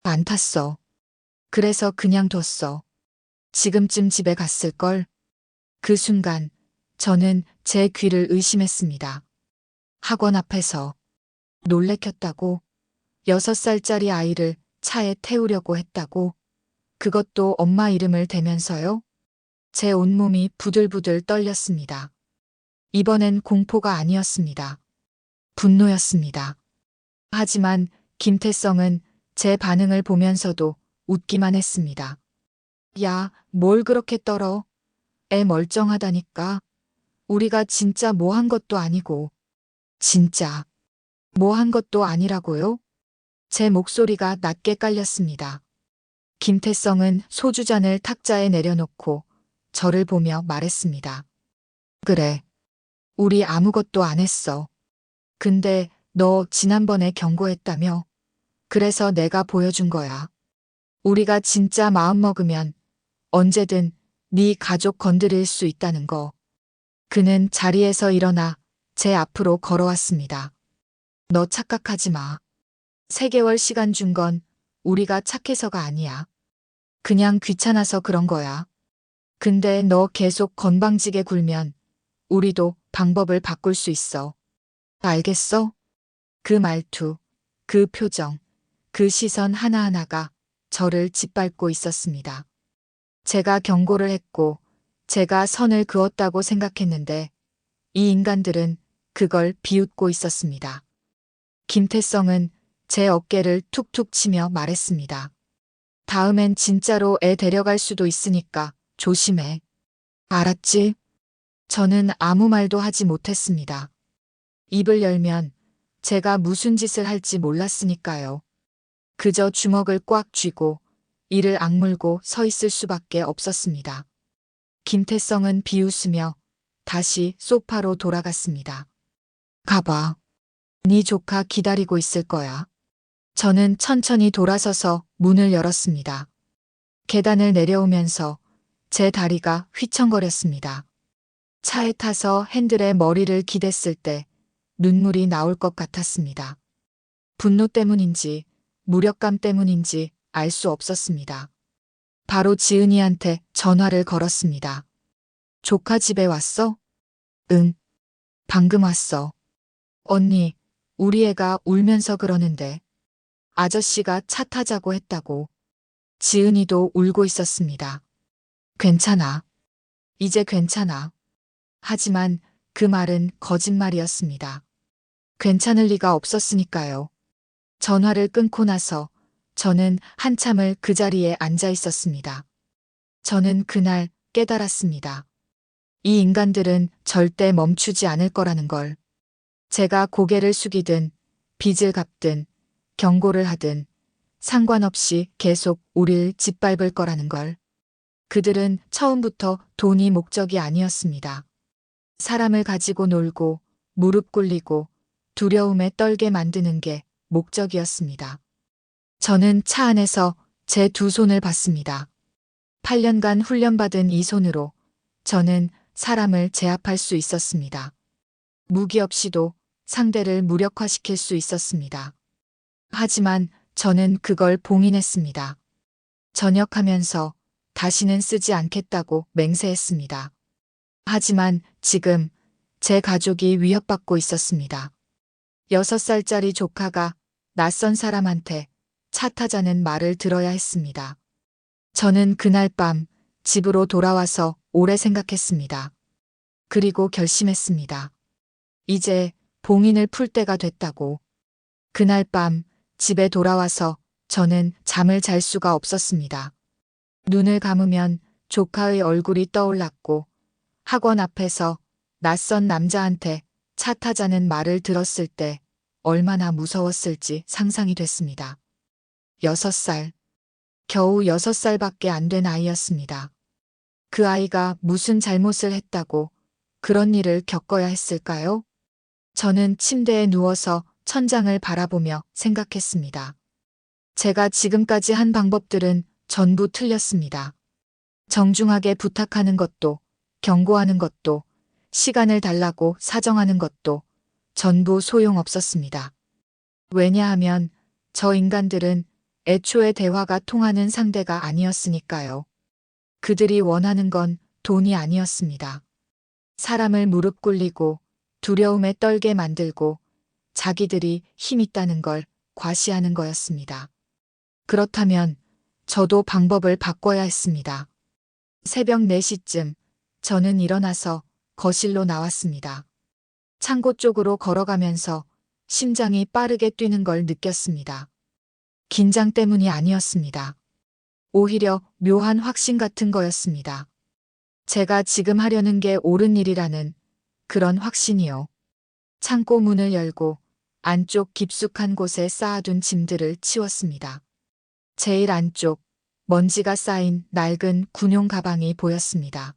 안 탔어. 그래서 그냥 뒀어. 지금쯤 집에 갔을걸? 그 순간 저는 제 귀를 의심했습니다. 학원 앞에서 놀래켰다고? 6살짜리 아이를 차에 태우려고 했다고? 그것도 엄마 이름을 대면서요? 제 온몸이 부들부들 떨렸습니다. 이번엔 공포가 아니었습니다. 분노였습니다. 하지만 김태성은 제 반응을 보면서도 웃기만 했습니다. 야, 뭘 그렇게 떨어? 애 멀쩡하다니까. 우리가 진짜 뭐 한 것도 아니고. 진짜. 뭐 한 것도 아니라고요? 제 목소리가 낮게 깔렸습니다. 김태성은 소주잔을 탁자에 내려놓고 저를 보며 말했습니다. 그래. 우리 아무것도 안 했어. 근데 너 지난번에 경고했다며? 그래서 내가 보여준 거야. 우리가 진짜 마음먹으면 언제든 네 가족 건드릴 수 있다는 거. 그는 자리에서 일어나 제 앞으로 걸어왔습니다. 너 착각하지 마. 3개월 시간 준 건 우리가 착해서가 아니야. 그냥 귀찮아서 그런 거야. 근데 너 계속 건방지게 굴면 우리도 방법을 바꿀 수 있어. 알겠어? 그 말투, 그 표정, 그 시선 하나하나가 저를 짓밟고 있었습니다. 제가 경고를 했고 제가 선을 그었다고 생각했는데 이 인간들은 그걸 비웃고 있었습니다. 김태성은 제 어깨를 툭툭 치며 말했습니다. 다음엔 진짜로 애 데려갈 수도 있으니까 조심해. 알았지? 저는 아무 말도 하지 못했습니다. 입을 열면 제가 무슨 짓을 할지 몰랐으니까요. 그저 주먹을 꽉 쥐고 이를 악물고 서 있을 수밖에 없었습니다. 김태성은 비웃으며 다시 소파로 돌아갔습니다. 가봐. 네 조카 기다리고 있을 거야. 저는 천천히 돌아서서 문을 열었습니다. 계단을 내려오면서 제 다리가 휘청거렸습니다. 차에 타서 핸들에 머리를 기댔을 때 눈물이 나올 것 같았습니다. 분노 때문인지 무력감 때문인지 알 수 없었습니다. 바로 지은이한테 전화를 걸었습니다. 조카 집에 왔어? 응, 방금 왔어. 언니, 우리 애가 울면서 그러는데 아저씨가 차 타자고 했다고. 지은이도 울고 있었습니다. 괜찮아. 이제 괜찮아. 하지만 그 말은 거짓말이었습니다. 괜찮을 리가 없었으니까요. 전화를 끊고 나서 저는 한참을 그 자리에 앉아 있었습니다. 저는 그날 깨달았습니다. 이 인간들은 절대 멈추지 않을 거라는 걸. 제가 고개를 숙이든 빚을 갚든 경고를 하든 상관없이 계속 우릴 짓밟을 거라는 걸. 그들은 처음부터 돈이 목적이 아니었습니다. 사람을 가지고 놀고 무릎 꿇리고 두려움에 떨게 만드는 게 목적이었습니다. 저는 차 안에서 제 두 손을 봤습니다. 8년간 훈련받은 이 손으로 저는 사람을 제압할 수 있었습니다. 무기 없이도 상대를 무력화시킬 수 있었습니다. 하지만 저는 그걸 봉인했습니다. 전역하면서 다시는 쓰지 않겠다고 맹세했습니다. 하지만 지금 제 가족이 위협받고 있었습니다. 6살짜리 조카가 낯선 사람한테 차 타자는 말을 들어야 했습니다. 저는 그날 밤 집으로 돌아와서 오래 생각했습니다. 그리고 결심했습니다. 이제 봉인을 풀 때가 됐다고. 그날 밤 집에 돌아와서 저는 잠을 잘 수가 없었습니다. 눈을 감으면 조카의 얼굴이 떠올랐고 학원 앞에서 낯선 남자한테 차 타자는 말을 들었을 때 얼마나 무서웠을지 상상이 됐습니다. 6살. 겨우 6살밖에 안 된 아이였습니다. 그 아이가 무슨 잘못을 했다고 그런 일을 겪어야 했을까요? 저는 침대에 누워서 천장을 바라보며 생각했습니다. 제가 지금까지 한 방법들은 전부 틀렸습니다. 정중하게 부탁하는 것도, 경고하는 것도, 시간을 달라고 사정하는 것도 전부 소용없었습니다. 왜냐하면 저 인간들은 애초에 대화가 통하는 상대가 아니었으니까요. 그들이 원하는 건 돈이 아니었습니다. 사람을 무릎 꿇리고 두려움에 떨게 만들고 자기들이 힘 있다는 걸 과시하는 거였습니다. 그렇다면 저도 방법을 바꿔야 했습니다. 새벽 4시쯤 저는 일어나서 거실로 나왔습니다. 창고 쪽으로 걸어가면서 심장이 빠르게 뛰는 걸 느꼈습니다. 긴장 때문이 아니었습니다. 오히려 묘한 확신 같은 거였습니다. 제가 지금 하려는 게 옳은 일이라는 그런 확신이요. 창고 문을 열고 안쪽 깊숙한 곳에 쌓아둔 짐들을 치웠습니다. 제일 안쪽 먼지가 쌓인 낡은 군용 가방이 보였습니다.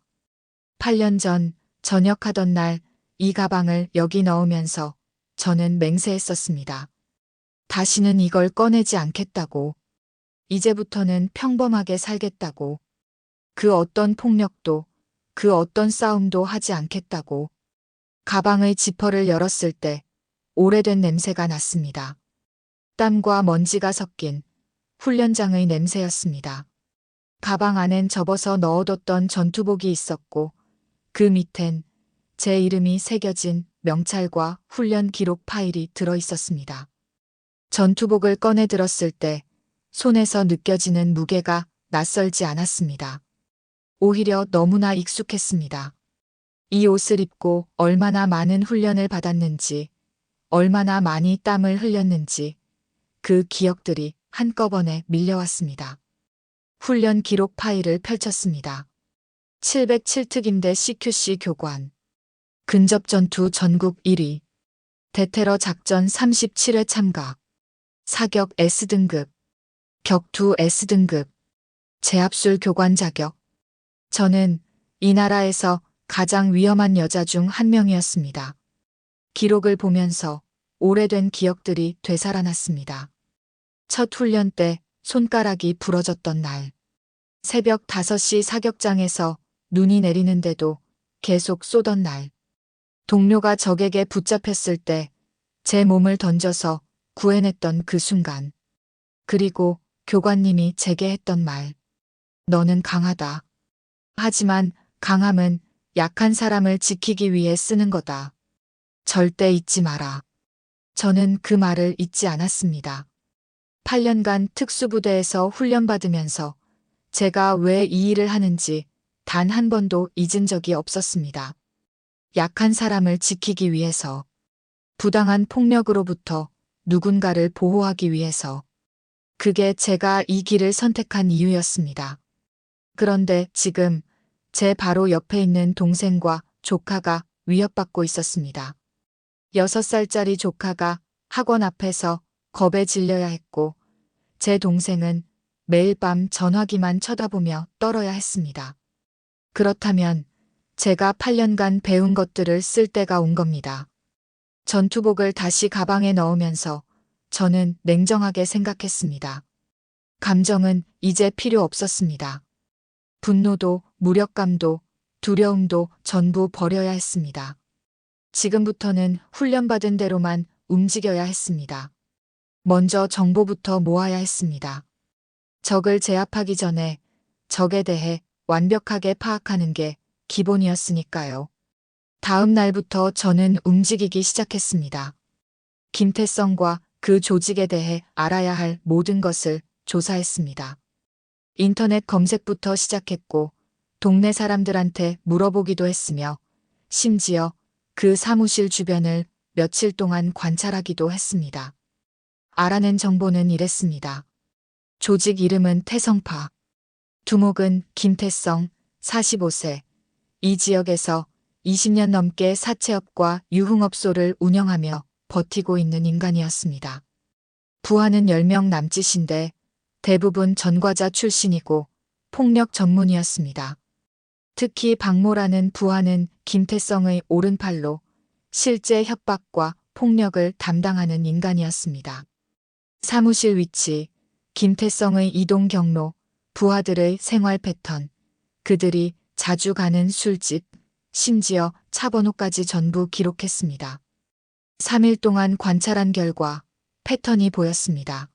8년 전 전역하던 날 이 가방을 여기 넣으면서 저는 맹세했었습니다. 다시는 이걸 꺼내지 않겠다고. 이제부터는 평범하게 살겠다고. 그 어떤 폭력도, 그 어떤 싸움도 하지 않겠다고. 가방의 지퍼를 열었을 때 오래된 냄새가 났습니다. 땀과 먼지가 섞인 훈련장의 냄새였습니다. 가방 안엔 접어서 넣어뒀던 전투복이 있었고 그 밑엔 제 이름이 새겨진 명찰과 훈련 기록 파일이 들어 있었습니다. 전투복을 꺼내 들었을 때 손에서 느껴지는 무게가 낯설지 않았습니다. 오히려 너무나 익숙했습니다. 이 옷을 입고 얼마나 많은 훈련을 받았는지, 얼마나 많이 땀을 흘렸는지 그 기억들이 한꺼번에 밀려왔습니다. 훈련 기록 파일을 펼쳤습니다. 707특임대 CQC 교관. 근접 전투 전국 1위. 대테러 작전 37회 참가. 사격 S등급. 격투 S등급. 제압술 교관 자격. 저는 이 나라에서 가장 위험한 여자 중 한 명이었습니다. 기록을 보면서 오래된 기억들이 되살아났습니다. 첫 훈련 때 손가락이 부러졌던 날. 새벽 5시 사격장에서 눈이 내리는데도 계속 쏘던 날. 동료가 적에게 붙잡혔을 때 제 몸을 던져서 구해냈던 그 순간. 그리고 교관님이 제게 했던 말. 너는 강하다. 하지만 강함은 약한 사람을 지키기 위해 쓰는 거다. 절대 잊지 마라. 저는 그 말을 잊지 않았습니다. 8년간 특수부대에서 훈련받으면서 제가 왜 이 일을 하는지 단 한 번도 잊은 적이 없었습니다. 약한 사람을 지키기 위해서, 부당한 폭력으로부터 누군가를 보호하기 위해서. 그게 제가 이 길을 선택한 이유였습니다. 그런데 지금 제 바로 옆에 있는 동생과 조카가 위협받고 있었습니다. 6살짜리 조카가 학원 앞에서 겁에 질려야 했고, 제 동생은 매일 밤 전화기만 쳐다보며 떨어야 했습니다. 그렇다면 제가 8년간 배운 것들을 쓸 때가 온 겁니다. 전투복을 다시 가방에 넣으면서 저는 냉정하게 생각했습니다. 감정은 이제 필요 없었습니다. 분노도, 무력감도, 두려움도 전부 버려야 했습니다. 지금부터는 훈련받은 대로만 움직여야 했습니다. 먼저 정보부터 모아야 했습니다. 적을 제압하기 전에 적에 대해 완벽하게 파악하는 게 기본이었으니까요. 다음 날부터 저는 움직이기 시작했습니다. 김태성과 그 조직에 대해 알아야 할 모든 것을 조사했습니다. 인터넷 검색부터 시작했고, 동네 사람들한테 물어보기도 했으며, 심지어 그 사무실 주변을 며칠 동안 관찰하기도 했습니다. 알아낸 정보는 이랬습니다. 조직 이름은 태성파. 두목은 김태성, 45세. 이 지역에서 20년 넘게 사채업과 유흥업소를 운영하며 버티고 있는 인간이었습니다. 부하는 10명 남짓인데 대부분 전과자 출신이고 폭력 전문이었습니다. 특히 박모라는 부하는 김태성의 오른팔로 실제 협박과 폭력을 담당하는 인간이었습니다. 사무실 위치, 김태성의 이동 경로, 부하들의 생활 패턴, 그들이 자주 가는 술집, 심지어 차 번호까지 전부 기록했습니다. 3일 동안 관찰한 결과 패턴이 보였습니다.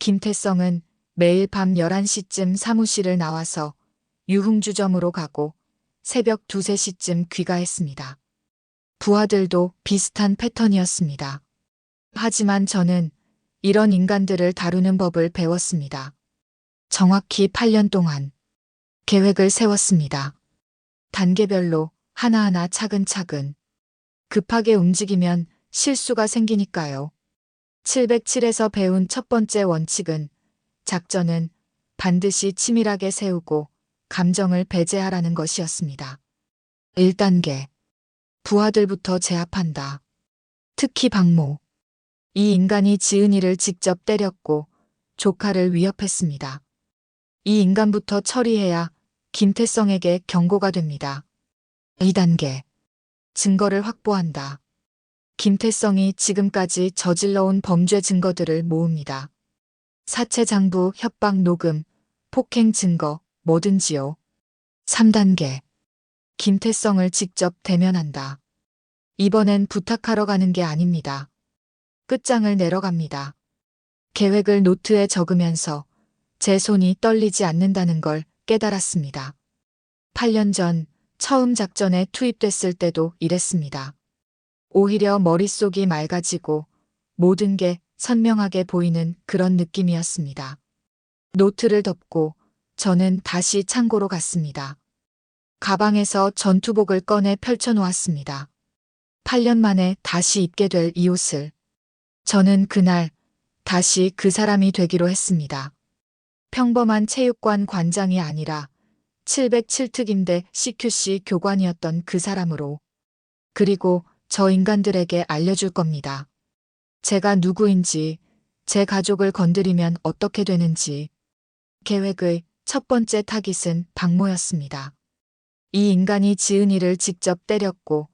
김태성은 매일 밤 11시쯤 사무실을 나와서 유흥주점으로 가고 새벽 2, 3시쯤 귀가했습니다. 부하들도 비슷한 패턴이었습니다. 하지만 저는 이런 인간들을 다루는 법을 배웠습니다. 정확히 8년 동안 계획을 세웠습니다. 단계별로 하나하나 차근차근. 급하게 움직이면 실수가 생기니까요. 707에서 배운 첫 번째 원칙은 작전은 반드시 치밀하게 세우고 감정을 배제하라는 것이었습니다. 1단계. 부하들부터 제압한다. 특히 박모. 이 인간이 지은이를 직접 때렸고 조카를 위협했습니다. 이 인간부터 처리해야 김태성에게 경고가 됩니다. 2단계. 증거를 확보한다. 김태성이 지금까지 저질러온 범죄 증거들을 모읍니다. 사체 장부, 협박 녹음, 폭행 증거, 뭐든지요. 3단계. 김태성을 직접 대면한다. 이번엔 부탁하러 가는 게 아닙니다. 끝장을 내러 갑니다. 계획을 노트에 적으면서 제 손이 떨리지 않는다는 걸 깨달았습니다. 8년 전 처음 작전에 투입됐을 때도 이랬습니다. 오히려 머릿속이 맑아지고 모든 게 선명하게 보이는 그런 느낌이었습니다. 노트를 덮고 저는 다시 창고로 갔습니다. 가방에서 전투복을 꺼내 펼쳐놓았습니다. 8년 만에 다시 입게 될 이 옷을. 저는 그날 다시 그 사람이 되기로 했습니다. 평범한 체육관 관장이 아니라 707특임대 CQC 교관이었던 그 사람으로. 그리고 저 인간들에게 알려줄 겁니다. 제가 누구인지, 제 가족을 건드리면 어떻게 되는지. 계획의 첫 번째 타깃은 박모였습니다. 이 인간이 지은이를 직접 때렸고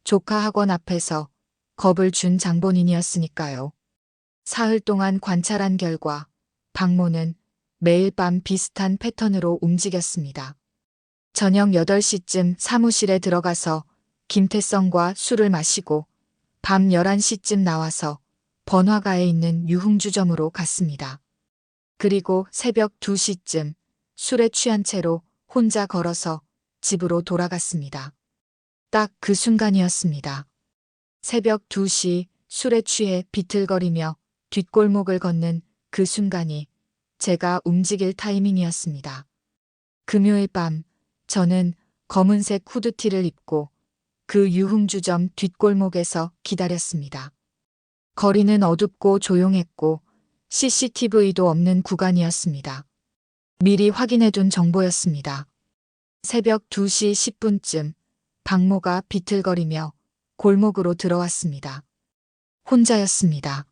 조카 학원 앞에서 겁을 준 장본인이었으니까요. 사흘 동안 관찰한 결과 박모는 매일 밤 비슷한 패턴으로 움직였습니다. 저녁 8시쯤 사무실에 들어가서 김태성과 술을 마시고 밤 11시쯤 나와서 번화가에 있는 유흥주점으로 갔습니다. 그리고 새벽 2시쯤 술에 취한 채로 혼자 걸어서 집으로 돌아갔습니다. 딱 그 순간이었습니다. 새벽 2시 술에 취해 비틀거리며 뒷골목을 걷는 그 순간이 제가 움직일 타이밍이었습니다. 금요일 밤 저는 검은색 후드티를 입고 그 유흥주점 뒷골목에서 기다렸습니다. 거리는 어둡고 조용했고 CCTV도 없는 구간이었습니다. 미리 확인해둔 정보였습니다. 새벽 2시 10분쯤 박모가 비틀거리며 골목으로 들어왔습니다. 혼자였습니다.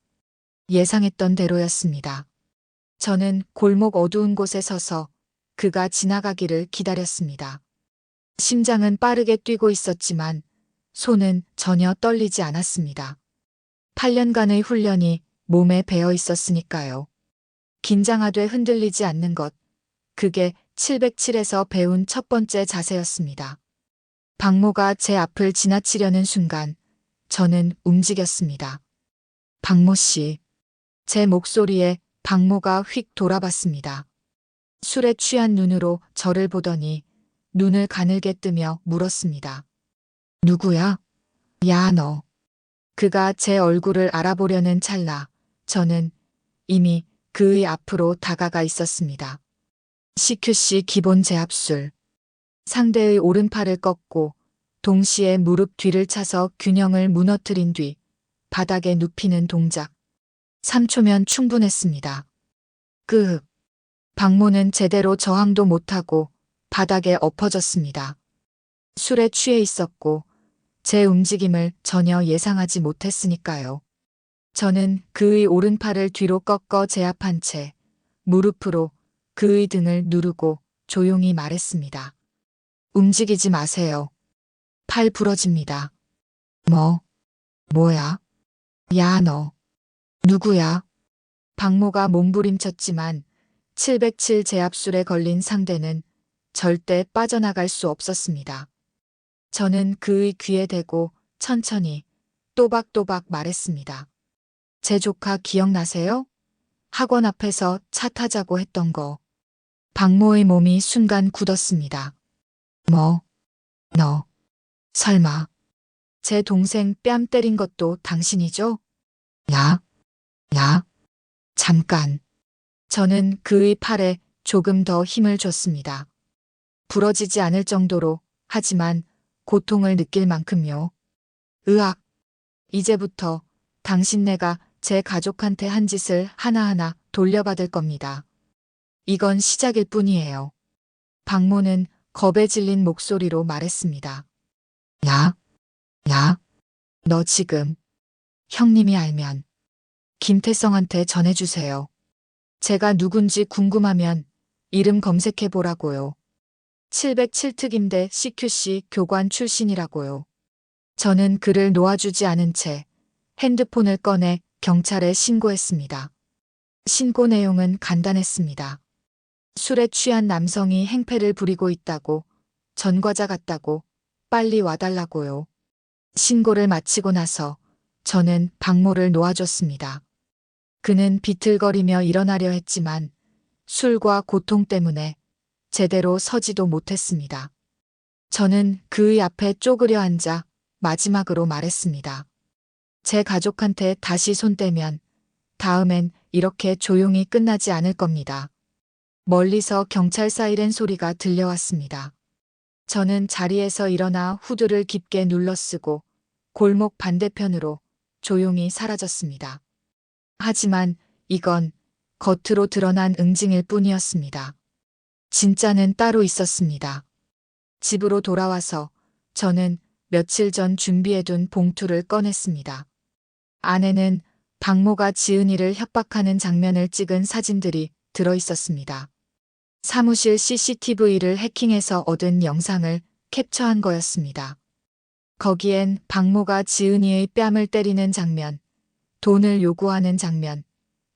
예상했던 대로였습니다. 저는 골목 어두운 곳에 서서 그가 지나가기를 기다렸습니다. 심장은 빠르게 뛰고 있었지만 손은 전혀 떨리지 않았습니다. 8년간의 훈련이 몸에 배어 있었으니까요. 긴장하되 흔들리지 않는 것, 그게 707에서 배운 첫 번째 자세였습니다. 박모가 제 앞을 지나치려는 순간 저는 움직였습니다. 박모 씨. 제 목소리에 박모가 휙 돌아봤습니다. 술에 취한 눈으로 저를 보더니 눈을 가늘게 뜨며 물었습니다. 누구야? 야, 너. 그가 제 얼굴을 알아보려는 찰나 저는 이미 그의 앞으로 다가가 있었습니다. CQC 기본 제압술. 상대의 오른팔을 꺾고 동시에 무릎 뒤를 차서 균형을 무너뜨린 뒤 바닥에 눕히는 동작. 3초면 충분했습니다. 끄흑. 박모는 제대로 저항도 못하고 바닥에 엎어졌습니다. 술에 취해 있었고 제 움직임을 전혀 예상하지 못했으니까요. 저는 그의 오른팔을 뒤로 꺾어 제압한 채 무릎으로 그의 등을 누르고 조용히 말했습니다. 움직이지 마세요. 팔 부러집니다. 뭐야? 야, 너. 누구야? 박모가 몸부림쳤지만 707 제압술에 걸린 상대는 절대 빠져나갈 수 없었습니다. 저는 그의 귀에 대고 천천히 또박또박 말했습니다. 제 조카 기억나세요? 학원 앞에서 차 타자고 했던 거. 박모의 몸이 순간 굳었습니다. 너, 설마. 제 동생 뺨 때린 것도 당신이죠? 야, 잠깐. 저는 그의 팔에 조금 더 힘을 줬습니다. 부러지지 않을 정도로, 하지만 고통을 느낄 만큼요. 으악. 이제부터 당신네가 제 가족한테 한 짓을 하나하나 돌려받을 겁니다. 이건 시작일 뿐이에요. 박모는 겁에 질린 목소리로 말했습니다. 야, 너 지금 형님이 알면 김태성한테 전해주세요. 제가 누군지 궁금하면 이름 검색해보라고요. 707특임대 CQC 교관 출신이라고요. 저는 그를 놓아주지 않은 채 핸드폰을 꺼내 경찰에 신고했습니다. 신고 내용은 간단했습니다. 술에 취한 남성이 행패를 부리고 있다고, 전과자 같다고, 빨리 와달라고요. 신고를 마치고 나서 저는 박모를 놓아줬습니다. 그는 비틀거리며 일어나려 했지만 술과 고통 때문에 제대로 서지도 못했습니다. 저는 그의 앞에 쪼그려 앉아 마지막으로 말했습니다. 제 가족한테 다시 손 떼면 다음엔 이렇게 조용히 끝나지 않을 겁니다. 멀리서 경찰 사이렌 소리가 들려왔습니다. 저는 자리에서 일어나 후드를 깊게 눌러쓰고 골목 반대편으로 조용히 사라졌습니다. 하지만 이건 겉으로 드러난 응징일 뿐이었습니다. 진짜는 따로 있었습니다. 집으로 돌아와서 저는 며칠 전 준비해둔 봉투를 꺼냈습니다. 안에는 박모가 지은이를 협박하는 장면을 찍은 사진들이 들어 있었습니다. 사무실 CCTV를 해킹해서 얻은 영상을 캡처한 거였습니다. 거기엔 박모가 지은이의 뺨을 때리는 장면, 돈을 요구하는 장면,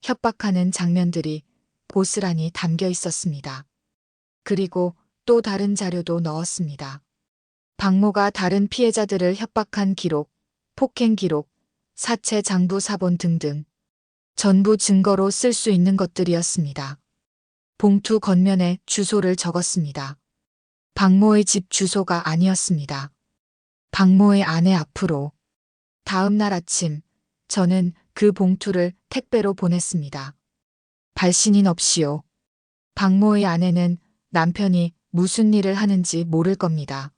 협박하는 장면들이 고스란히 담겨 있었습니다. 그리고 또 다른 자료도 넣었습니다. 박모가 다른 피해자들을 협박한 기록, 폭행 기록, 사체 장부 사본 등등 전부 증거로 쓸 수 있는 것들이었습니다. 봉투 겉면에 주소를 적었습니다. 박모의 집 주소가 아니었습니다. 박모의 아내 앞으로. 다음 날 아침 저는 그 봉투를 택배로 보냈습니다. 발신인 없이요. 박모의 아내는 남편이 무슨 일을 하는지 모를 겁니다.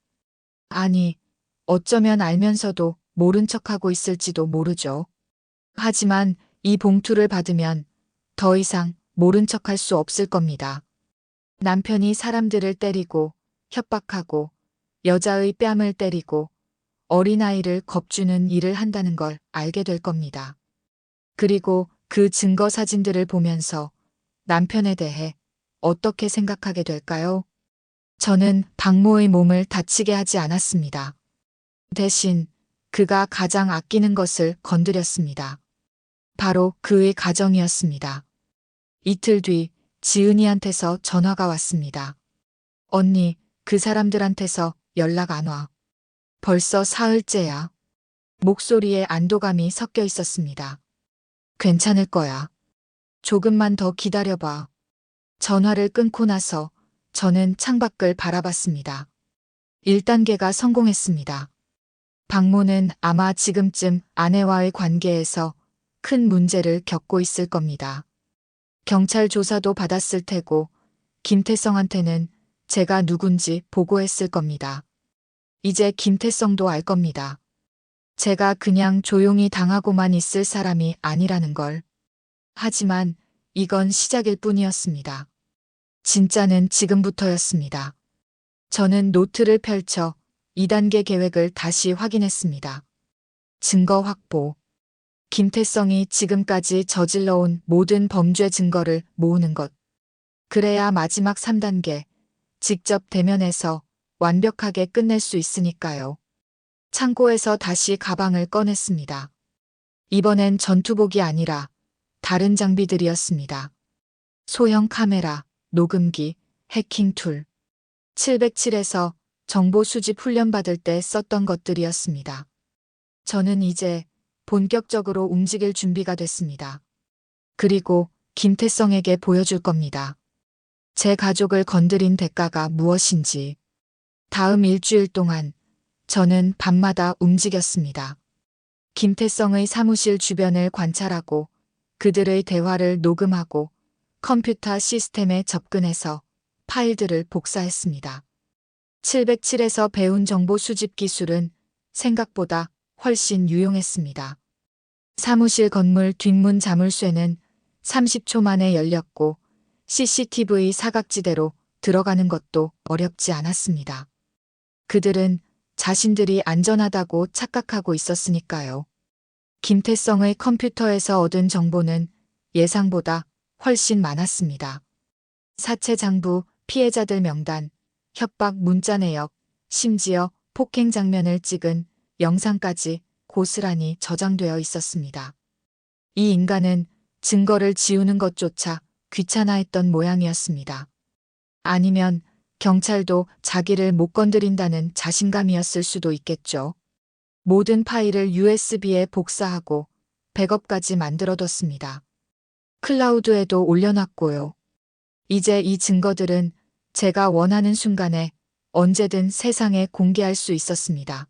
아니, 어쩌면 알면서도 모른 척하고 있을지도 모르죠. 하지만 이 봉투를 받으면 더 이상 모른 척할 수 없을 겁니다. 남편이 사람들을 때리고 협박하고 여자의 뺨을 때리고 어린아이를 겁주는 일을 한다는 걸 알게 될 겁니다. 그리고 그 증거 사진들을 보면서 남편에 대해 어떻게 생각하게 될까요? 저는 박모의 몸을 다치게 하지 않았습니다. 대신 그가 가장 아끼는 것을 건드렸습니다. 바로 그의 가정이었습니다. 이틀 뒤 지은이한테서 전화가 왔습니다. 언니, 그 사람들한테서 연락 안 와. 벌써 사흘째야. 목소리에 안도감이 섞여 있었습니다. 괜찮을 거야. 조금만 더 기다려봐. 전화를 끊고 나서 저는 창밖을 바라봤습니다. 1단계가 성공했습니다. 박모는 아마 지금쯤 아내와의 관계에서 큰 문제를 겪고 있을 겁니다. 경찰 조사도 받았을 테고 김태성한테는 제가 누군지 보고했을 겁니다. 이제 김태성도 알 겁니다. 제가 그냥 조용히 당하고만 있을 사람이 아니라는 걸. 하지만 이건 시작일 뿐이었습니다. 진짜는 지금부터였습니다. 저는 노트를 펼쳐 2단계 계획을 다시 확인했습니다. 증거 확보. 김태성이 지금까지 저질러온 모든 범죄 증거를 모으는 것. 그래야 마지막 3단계, 직접 대면해서 완벽하게 끝낼 수 있으니까요. 창고에서 다시 가방을 꺼냈습니다. 이번엔 전투복이 아니라 다른 장비들이었습니다. 소형 카메라, 녹음기, 해킹 툴. 707에서 정보 수집 훈련 받을 때 썼던 것들이었습니다. 저는 이제 본격적으로 움직일 준비가 됐습니다. 그리고 김태성에게 보여줄 겁니다. 제 가족을 건드린 대가가 무엇인지. 다음 일주일 동안 저는 밤마다 움직였습니다. 김태성의 사무실 주변을 관찰하고 그들의 대화를 녹음하고 컴퓨터 시스템에 접근해서 파일들을 복사했습니다. 707에서 배운 정보 수집 기술은 생각보다 훨씬 유용했습니다. 사무실 건물 뒷문 자물쇠는 30초 만에 열렸고 CCTV 사각지대로 들어가는 것도 어렵지 않았습니다. 그들은 자신들이 안전하다고 착각하고 있었으니까요. 김태성의 컴퓨터에서 얻은 정보는 예상보다 훨씬 많았습니다. 사체 장부, 피해자들 명단, 협박 문자 내역, 심지어 폭행 장면을 찍은 영상까지 고스란히 저장되어 있었습니다. 이 인간은 증거를 지우는 것조차 귀찮아했던 모양이었습니다. 아니면 경찰도 자기를 못 건드린다는 자신감이었을 수도 있겠죠. 모든 파일을 USB에 복사하고 백업까지 만들어뒀습니다. 클라우드에도 올려놨고요. 이제 이 증거들은 제가 원하는 순간에 언제든 세상에 공개할 수 있었습니다.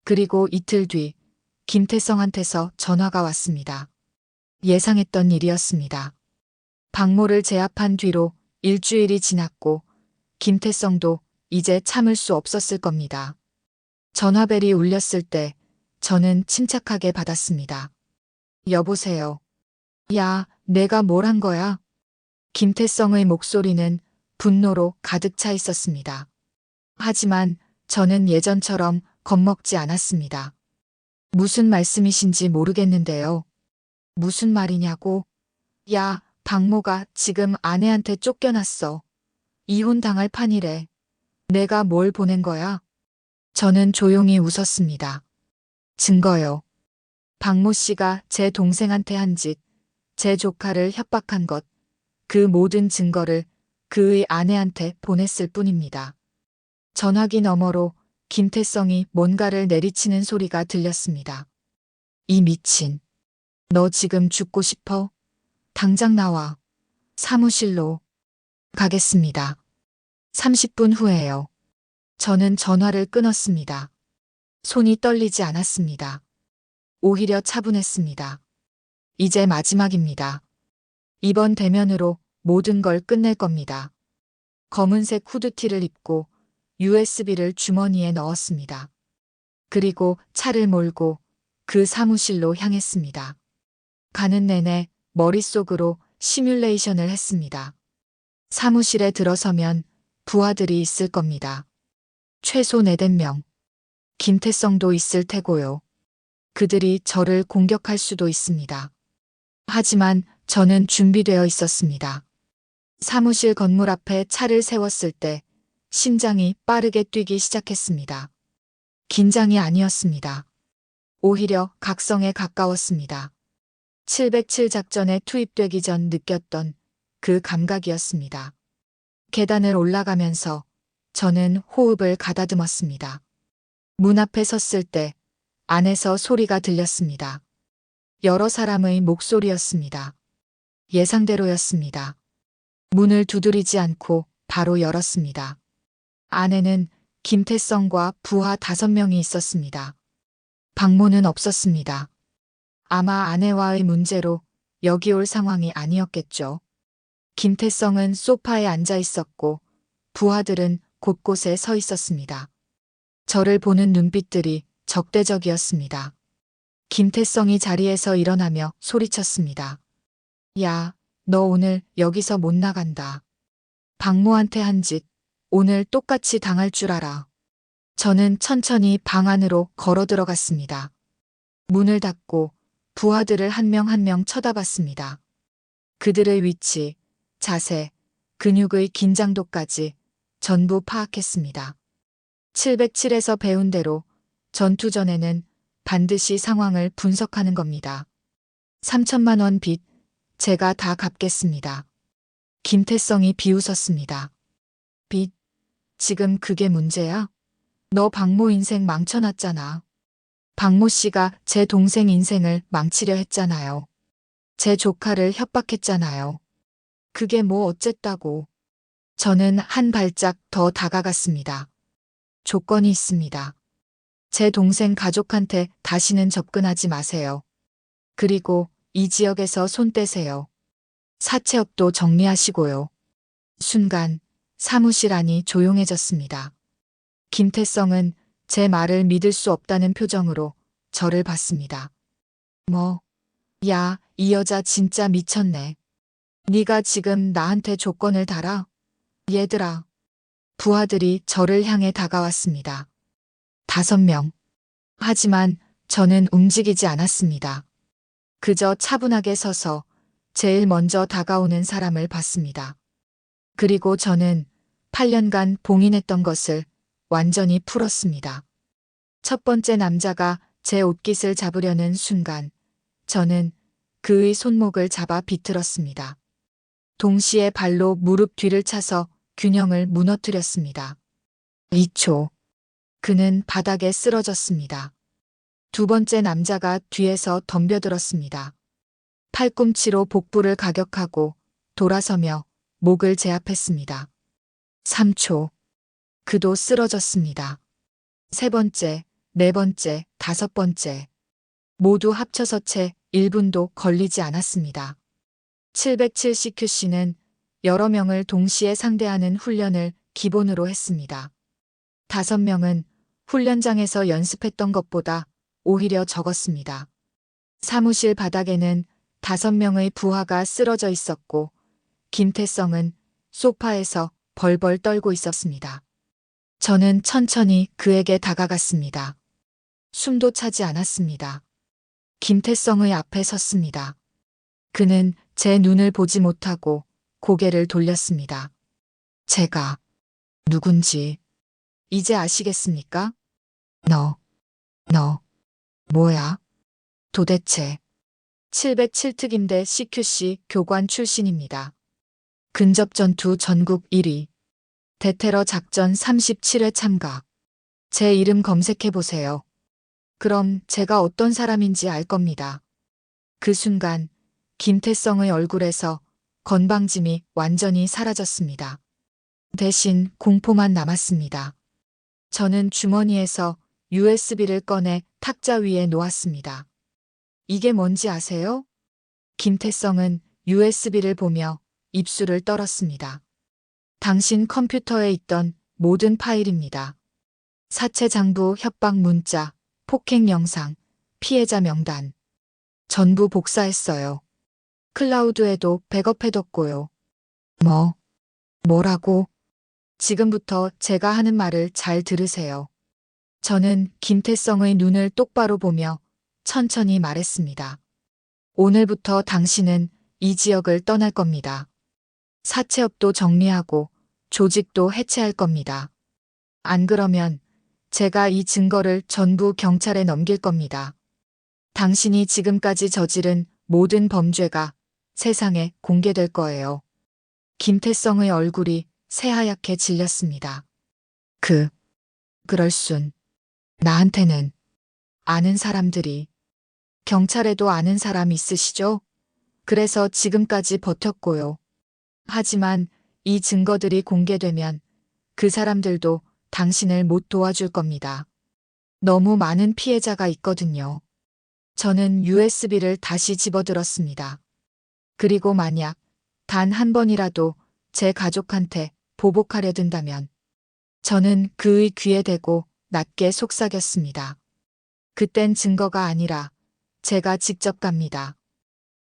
그리고 이틀 뒤 김태성한테서 전화가 왔습니다. 예상했던 일이었습니다. 박모를 제압한 뒤로 일주일이 지났고 김태성도 이제 참을 수 없었을 겁니다. 전화벨이 울렸을 때 저는 침착하게 받았습니다. 여보세요. 야, 내가 뭘 한 거야? 김태성의 목소리는 분노로 가득 차 있었습니다. 하지만 저는 예전처럼 겁먹지 않았습니다. 무슨 말씀이신지 모르겠는데요. 무슨 말이냐고? 야, 박모가 지금 아내한테 쫓겨났어. 이혼당할 판이래. 내가 뭘 보낸 거야? 저는 조용히 웃었습니다. 증거요. 박모 씨가 제 동생한테 한 짓, 제 조카를 협박한 것, 그 모든 증거를 그의 아내한테 보냈을 뿐입니다. 전화기 너머로 김태성이 뭔가를 내리치는 소리가 들렸습니다. 이 미친. 너 지금 죽고 싶어? 당장 나와. 사무실로 가겠습니다. 30분 후에요. 저는 전화를 끊었습니다. 손이 떨리지 않았습니다. 오히려 차분했습니다. 이제 마지막입니다. 이번 대면으로 모든 걸 끝낼 겁니다. 검은색 후드티를 입고 USB를 주머니에 넣었습니다. 그리고 차를 몰고 그 사무실로 향했습니다. 가는 내내 머릿속으로 시뮬레이션을 했습니다. 사무실에 들어서면 부하들이 있을 겁니다. 최소 4~5명. 김태성도 있을 테고요. 그들이 저를 공격할 수도 있습니다. 하지만 저는 준비되어 있었습니다. 사무실 건물 앞에 차를 세웠을 때 심장이 빠르게 뛰기 시작했습니다. 긴장이 아니었습니다. 오히려 각성에 가까웠습니다. 707 작전에 투입되기 전 느꼈던 그 감각이었습니다. 계단을 올라가면서 저는 호흡을 가다듬었습니다. 문 앞에 섰을 때 안에서 소리가 들렸습니다. 여러 사람의 목소리였습니다. 예상대로였습니다. 문을 두드리지 않고 바로 열었습니다. 안에는 김태성과 부하 5명이 있었습니다. 박모는 없었습니다. 아마 아내와의 문제로 여기 올 상황이 아니었겠죠. 김태성은 소파에 앉아 있었고 부하들은 곳곳에 서 있었습니다. 저를 보는 눈빛들이 적대적이었습니다. 김태성이 자리에서 일어나며 소리쳤습니다. 야, 너 오늘 여기서 못 나간다. 박모한테 한 짓, 오늘 똑같이 당할 줄 알아. 저는 천천히 방 안으로 걸어 들어갔습니다. 문을 닫고 부하들을 한 명 한 명 쳐다봤습니다. 그들의 위치, 자세, 근육의 긴장도까지 전부 파악했습니다. 707에서 배운 대로 전투 전에는 반드시 상황을 분석하는 겁니다. 3천만 원 빚, 제가 다 갚겠습니다. 김태성이 비웃었습니다. 빚? 지금 그게 문제야? 너 박모 인생 망쳐놨잖아. 박모 씨가 제 동생 인생을 망치려 했잖아요. 제 조카를 협박했잖아요. 그게 뭐 어쨌다고. 저는 한 발짝 더 다가갔습니다. 조건이 있습니다. 제 동생 가족한테 다시는 접근하지 마세요. 그리고 이 지역에서 손 떼세요. 사채업도 정리하시고요. 순간 사무실 안이 조용해졌습니다. 김태성은 제 말을 믿을 수 없다는 표정으로 저를 봤습니다. 뭐, 야, 이 여자 진짜 미쳤네. 네가 지금 나한테 조건을 달아? 얘들아. 부하들이 저를 향해 다가왔습니다. 5명. 하지만 저는 움직이지 않았습니다. 그저 차분하게 서서 제일 먼저 다가오는 사람을 봤습니다. 그리고 저는 8년간 봉인했던 것을 완전히 풀었습니다. 첫 번째 남자가 제 옷깃을 잡으려는 순간 저는 그의 손목을 잡아 비틀었습니다. 동시에 발로 무릎 뒤를 차서 균형을 무너뜨렸습니다. 2초. 그는 바닥에 쓰러졌습니다. 두 번째 남자가 뒤에서 덤벼들었습니다. 팔꿈치로 복부를 가격하고 돌아서며 목을 제압했습니다. 3초. 그도 쓰러졌습니다. 세 번째, 네 번째, 5번째. 모두 합쳐서 채 1분도 걸리지 않았습니다. 707CQC는 여러 명을 동시에 상대하는 훈련을 기본으로 했습니다. 5명은 훈련장에서 연습했던 것보다 오히려 적었습니다. 사무실 바닥에는 5명의 부하가 쓰러져 있었고 김태성은 소파에서 벌벌 떨고 있었습니다. 저는 천천히 그에게 다가갔습니다. 숨도 차지 않았습니다. 김태성의 앞에 섰습니다. 그는 제 눈을 보지 못하고 고개를 돌렸습니다. 제가 누군지 이제 아시겠습니까? 너 뭐야? 도대체 707특임대 CQC 교관 출신입니다. 근접전투 전국 1위. 대테러 작전 37회 참가. 제 이름 검색해보세요. 그럼 제가 어떤 사람인지 알 겁니다. 그 순간 김태성의 얼굴에서 건방짐이 완전히 사라졌습니다. 대신 공포만 남았습니다. 저는 주머니에서 USB를 꺼내 탁자 위에 놓았습니다. 이게 뭔지 아세요? 김태성은 USB를 보며 입술을 떨었습니다. 당신 컴퓨터에 있던 모든 파일입니다. 사체 장부 협박 문자, 폭행 영상, 피해자 명단. 전부 복사했어요. 클라우드에도 백업해뒀고요. 뭐라고? 지금부터 제가 하는 말을 잘 들으세요. 저는 김태성의 눈을 똑바로 보며 천천히 말했습니다. 오늘부터 당신은 이 지역을 떠날 겁니다. 사채업도 정리하고 조직도 해체할 겁니다. 안 그러면 제가 이 증거를 전부 경찰에 넘길 겁니다. 당신이 지금까지 저지른 모든 범죄가 세상에 공개될 거예요. 김태성의 얼굴이 새하얗게 질렸습니다. 그럴 순. 나한테는 아는 사람들이, 경찰에도 아는 사람 있으시죠? 그래서 지금까지 버텼고요. 하지만 이 증거들이 공개되면 그 사람들도 당신을 못 도와줄 겁니다. 너무 많은 피해자가 있거든요. 저는 USB를 다시 집어들었습니다. 그리고 만약 단 한 번이라도 제 가족한테 보복하려 든다면 저는 그의 귀에 대고 낮게 속삭였습니다. 그땐 증거가 아니라 제가 직접 갑니다.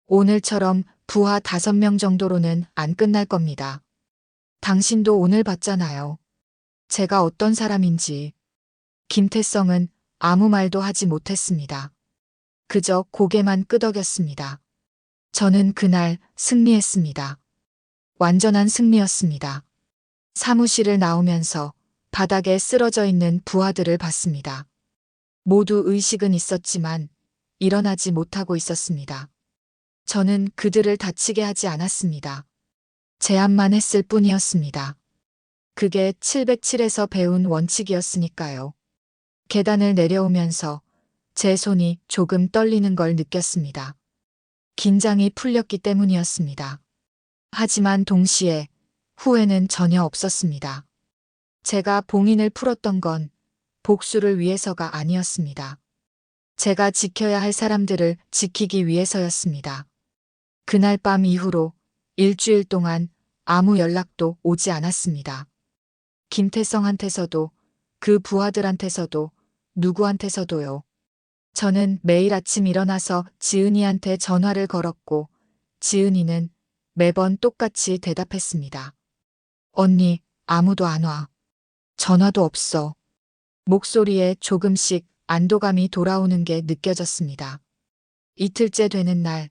오늘처럼 부하 5명 정도로는 안 끝날 겁니다. 당신도 오늘 봤잖아요. 제가 어떤 사람인지. 김태성은 아무 말도 하지 못했습니다. 그저 고개만 끄덕였습니다. 저는 그날 승리했습니다. 완전한 승리였습니다. 사무실을 나오면서 바닥에 쓰러져 있는 부하들을 봤습니다. 모두 의식은 있었지만 일어나지 못하고 있었습니다. 저는 그들을 다치게 하지 않았습니다. 제압만 했을 뿐이었습니다. 그게 707에서 배운 원칙이었으니까요. 계단을 내려오면서 제 손이 조금 떨리는 걸 느꼈습니다. 긴장이 풀렸기 때문이었습니다. 하지만 동시에 후회는 전혀 없었습니다. 제가 봉인을 풀었던 건 복수를 위해서가 아니었습니다. 제가 지켜야 할 사람들을 지키기 위해서였습니다. 그날 밤 이후로 일주일 동안 아무 연락도 오지 않았습니다. 김태성한테서도 그 부하들한테서도 누구한테서도요. 저는 매일 아침 일어나서 지은이한테 전화를 걸었고 지은이는 매번 똑같이 대답했습니다. 언니, 아무도 안 와. 전화도 없어. 목소리에 조금씩 안도감이 돌아오는 게 느껴졌습니다. 이틀째 되는 날,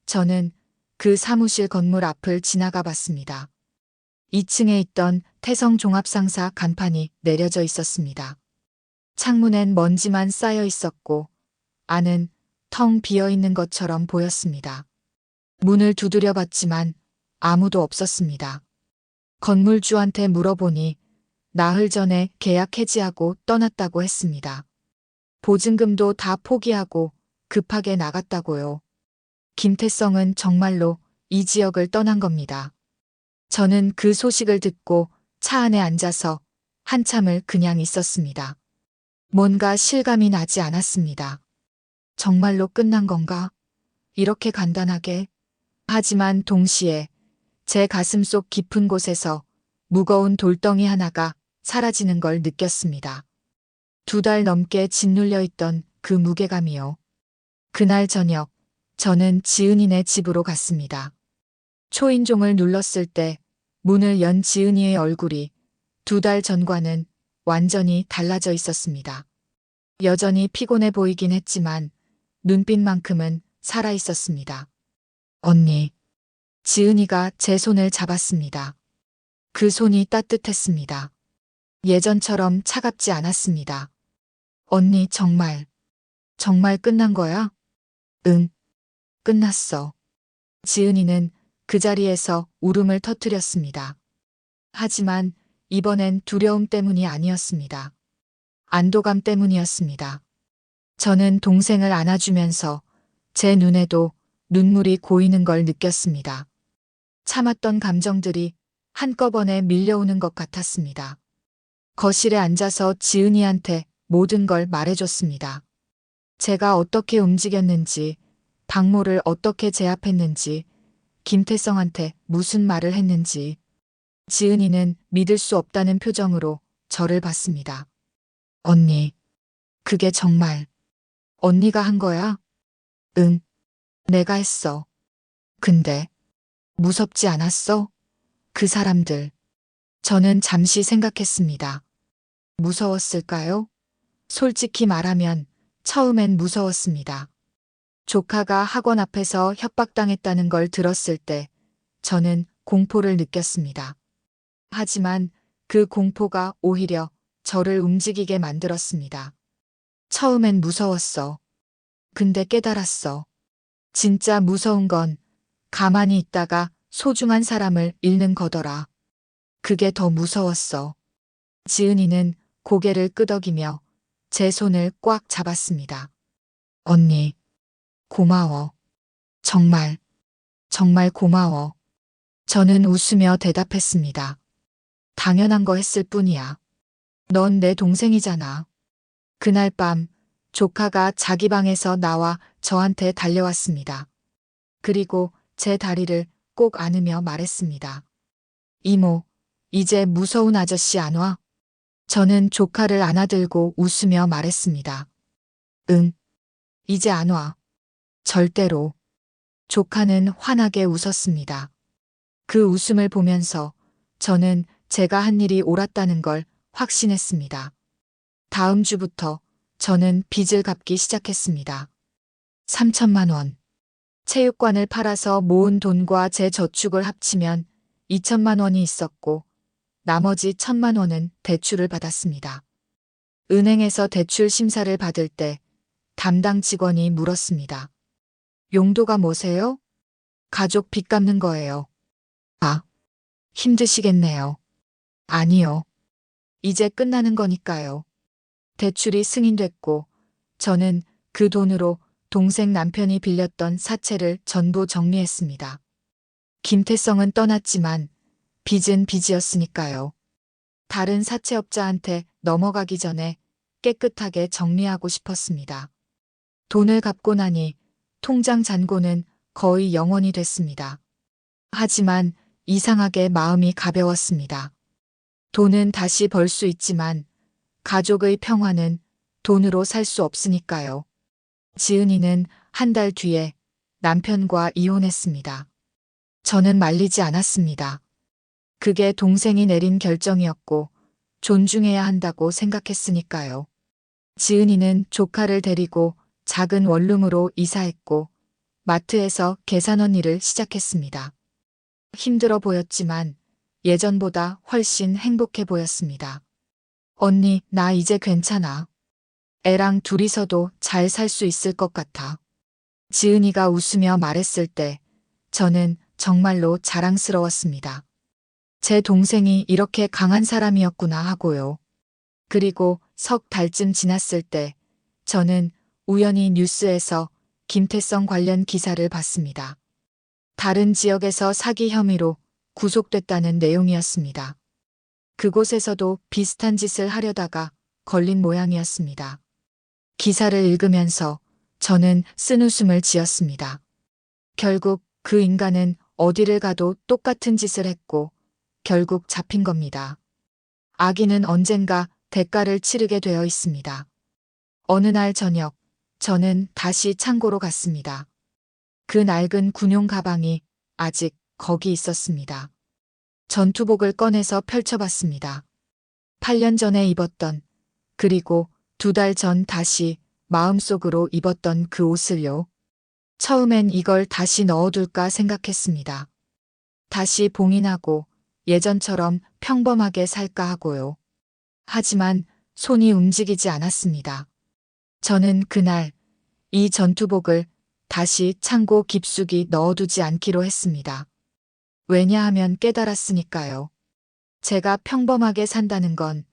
저는 그 사무실 건물 앞을 지나가 봤습니다. 2층에 있던 태성종합상사 간판이 내려져 있었습니다. 창문엔 먼지만 쌓여 있었고 안은 텅 비어 있는 것처럼 보였습니다. 문을 두드려 봤지만 아무도 없었습니다. 건물주한테 물어보니 나흘 전에 계약 해지하고 떠났다고 했습니다. 보증금도 다 포기하고 급하게 나갔다고요. 김태성은 정말로 이 지역을 떠난 겁니다. 저는 그 소식을 듣고 차 안에 앉아서 한참을 그냥 있었습니다. 뭔가 실감이 나지 않았습니다. 정말로 끝난 건가? 이렇게 간단하게? 하지만 동시에 제 가슴속 깊은 곳에서 무거운 돌덩이 하나가 사라지는 걸 느꼈습니다. 2달 넘게 짓눌려 있던 그 무게감이요. 그날 저녁 저는 지은이네 집으로 갔습니다. 초인종을 눌렀을 때 문을 연 지은이의 얼굴이 2달 전과는 완전히 달라져 있었습니다. 여전히 피곤해 보이긴 했지만 눈빛만큼은 살아 있었습니다. 언니. 지은이가 제 손을 잡았습니다. 그 손이 따뜻했습니다. 예전처럼 차갑지 않았습니다. 언니 정말 끝난 거야? 응, 끝났어. 지은이는 그 자리에서 울음을 터뜨렸습니다. 하지만 이번엔 두려움 때문이 아니었습니다. 안도감 때문이었습니다. 저는 동생을 안아주면서 제 눈에도 눈물이 고이는 걸 느꼈습니다. 참았던 감정들이 한꺼번에 밀려오는 것 같았습니다. 거실에 앉아서 지은이한테 모든 걸 말해줬습니다. 제가 어떻게 움직였는지, 박모를 어떻게 제압했는지, 김태성한테 무슨 말을 했는지. 지은이는 믿을 수 없다는 표정으로 저를 봤습니다. 언니, 그게 정말 언니가 한 거야? 응, 내가 했어. 근데 무섭지 않았어? 그 사람들. 저는 잠시 생각했습니다. 무서웠을까요? 솔직히 말하면 처음엔 무서웠습니다. 조카가 학원 앞에서 협박당했다는 걸 들었을 때 저는 공포를 느꼈습니다. 하지만 그 공포가 오히려 저를 움직이게 만들었습니다. 처음엔 무서웠어. 근데 깨달았어. 진짜 무서운 건 가만히 있다가 소중한 사람을 잃는 거더라. 그게 더 무서웠어. 지은이는 고개를 끄덕이며 제 손을 꽉 잡았습니다. 언니, 고마워. 정말, 정말 고마워. 저는 웃으며 대답했습니다. 당연한 거 했을 뿐이야. 넌 내 동생이잖아. 그날 밤 조카가 자기 방에서 나와 저한테 달려왔습니다. 그리고 제 다리를 꼭 안으며 말했습니다. 이모, 이제 무서운 아저씨 안 와? 저는 조카를 안아들고 웃으며 말했습니다. 응, 이제 안 와. 절대로. 조카는 환하게 웃었습니다. 그 웃음을 보면서 저는 제가 한 일이 옳았다는 걸 확신했습니다. 다음 주부터 저는 빚을 갚기 시작했습니다. 3천만 원. 체육관을 팔아서 모은 돈과 제 저축을 합치면 2천만 원이 있었고 나머지 1천만 원은 대출을 받았습니다. 은행에서 대출 심사를 받을 때 담당 직원이 물었습니다. 용도가 뭐세요? 가족 빚 갚는 거예요. 아, 힘드시겠네요. 아니요. 이제 끝나는 거니까요. 대출이 승인됐고 저는 그 돈으로 동생 남편이 빌렸던 사채를 전부 정리했습니다. 김태성은 떠났지만 빚은 빚이었으니까요. 다른 사채업자한테 넘어가기 전에 깨끗하게 정리하고 싶었습니다. 돈을 갚고 나니 통장 잔고는 거의 0원이 됐습니다. 하지만 이상하게 마음이 가벼웠습니다. 돈은 다시 벌 수 있지만 가족의 평화는 돈으로 살 수 없으니까요. 지은이는 한 달 뒤에 남편과 이혼했습니다. 저는 말리지 않았습니다. 그게 동생이 내린 결정이었고 존중해야 한다고 생각했으니까요. 지은이는 조카를 데리고 작은 원룸으로 이사했고 마트에서 계산원 일을 시작했습니다. 힘들어 보였지만 예전보다 훨씬 행복해 보였습니다. 언니, 나 이제 괜찮아. 애랑 둘이서도 잘 살 수 있을 것 같아. 지은이가 웃으며 말했을 때 저는 정말로 자랑스러웠습니다. 제 동생이 이렇게 강한 사람이었구나 하고요. 그리고 석 달쯤 지났을 때 저는 우연히 뉴스에서 김태성 관련 기사를 봤습니다. 다른 지역에서 사기 혐의로 구속됐다는 내용이었습니다. 그곳에서도 비슷한 짓을 하려다가 걸린 모양이었습니다. 기사를 읽으면서 저는 쓴웃음을 지었습니다. 결국 그 인간은 어디를 가도 똑같은 짓을 했고 결국 잡힌 겁니다. 악인은 언젠가 대가를 치르게 되어 있습니다. 어느 날 저녁, 저는 다시 창고로 갔습니다. 그 낡은 군용 가방이 아직 거기 있었습니다. 전투복을 꺼내서 펼쳐봤습니다. 8년 전에 입었던, 그리고 2달 전 다시 마음속으로 입었던 그 옷을요. 처음엔 이걸 다시 넣어둘까 생각했습니다. 다시 봉인하고 예전처럼 평범하게 살까 하고요. 하지만 손이 움직이지 않았습니다. 저는 그날 이 전투복을 다시 창고 깊숙이 넣어두지 않기로 했습니다. 왜냐하면 깨달았으니까요. 제가 평범하게 산다는 건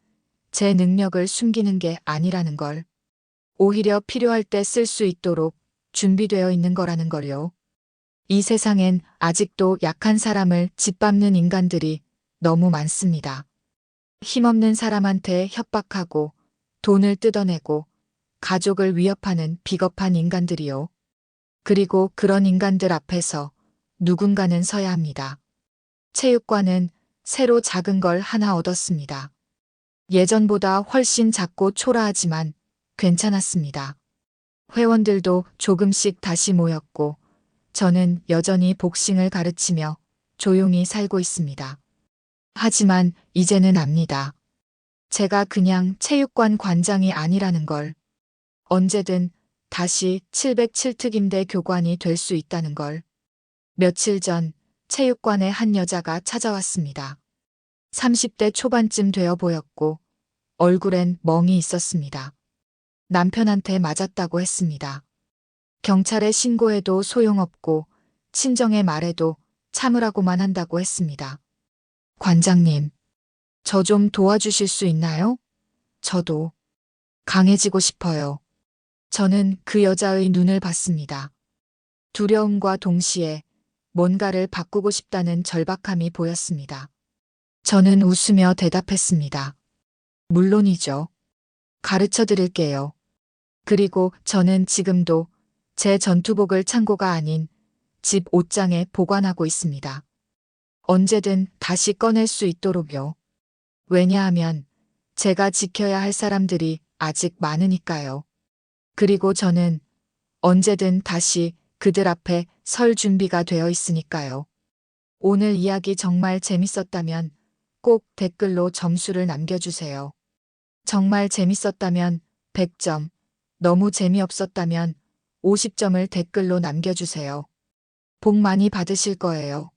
제 능력을 숨기는 게 아니라는 걸, 오히려 필요할 때 쓸 수 있도록 준비되어 있는 거라는 걸요. 이 세상엔 아직도 약한 사람을 짓밟는 인간들이 너무 많습니다. 힘없는 사람한테 협박하고 돈을 뜯어내고 가족을 위협하는 비겁한 인간들이요. 그리고 그런 인간들 앞에서 누군가는 서야 합니다. 체육관은 새로 작은 걸 하나 얻었습니다. 예전보다 훨씬 작고 초라하지만 괜찮았습니다. 회원들도 조금씩 다시 모였고 저는 여전히 복싱을 가르치며 조용히 살고 있습니다. 하지만 이제는 압니다. 제가 그냥 체육관 관장이 아니라는 걸, 언제든 다시 707특임대 교관이 될 수 있다는 걸. 며칠 전 체육관에 한 여자가 찾아왔습니다. 30대 초반쯤 되어 보였고 얼굴엔 멍이 있었습니다. 남편한테 맞았다고 했습니다. 경찰에 신고해도 소용없고 친정에 말해도 참으라고만 한다고 했습니다. 관장님, 저 좀 도와주실 수 있나요? 저도 강해지고 싶어요. 저는 그 여자의 눈을 봤습니다. 두려움과 동시에 뭔가를 바꾸고 싶다는 절박함이 보였습니다. 저는 웃으며 대답했습니다. 물론이죠. 가르쳐 드릴게요. 그리고 저는 지금도 제 전투복을 창고가 아닌 집 옷장에 보관하고 있습니다. 언제든 다시 꺼낼 수 있도록요. 왜냐하면 제가 지켜야 할 사람들이 아직 많으니까요. 그리고 저는 언제든 다시 그들 앞에 설 준비가 되어 있으니까요. 오늘 이야기 정말 재밌었다면 꼭 댓글로 점수를 남겨주세요. 정말 재밌었다면 100점, 너무 재미없었다면 50점을 댓글로 남겨주세요. 복 많이 받으실 거예요.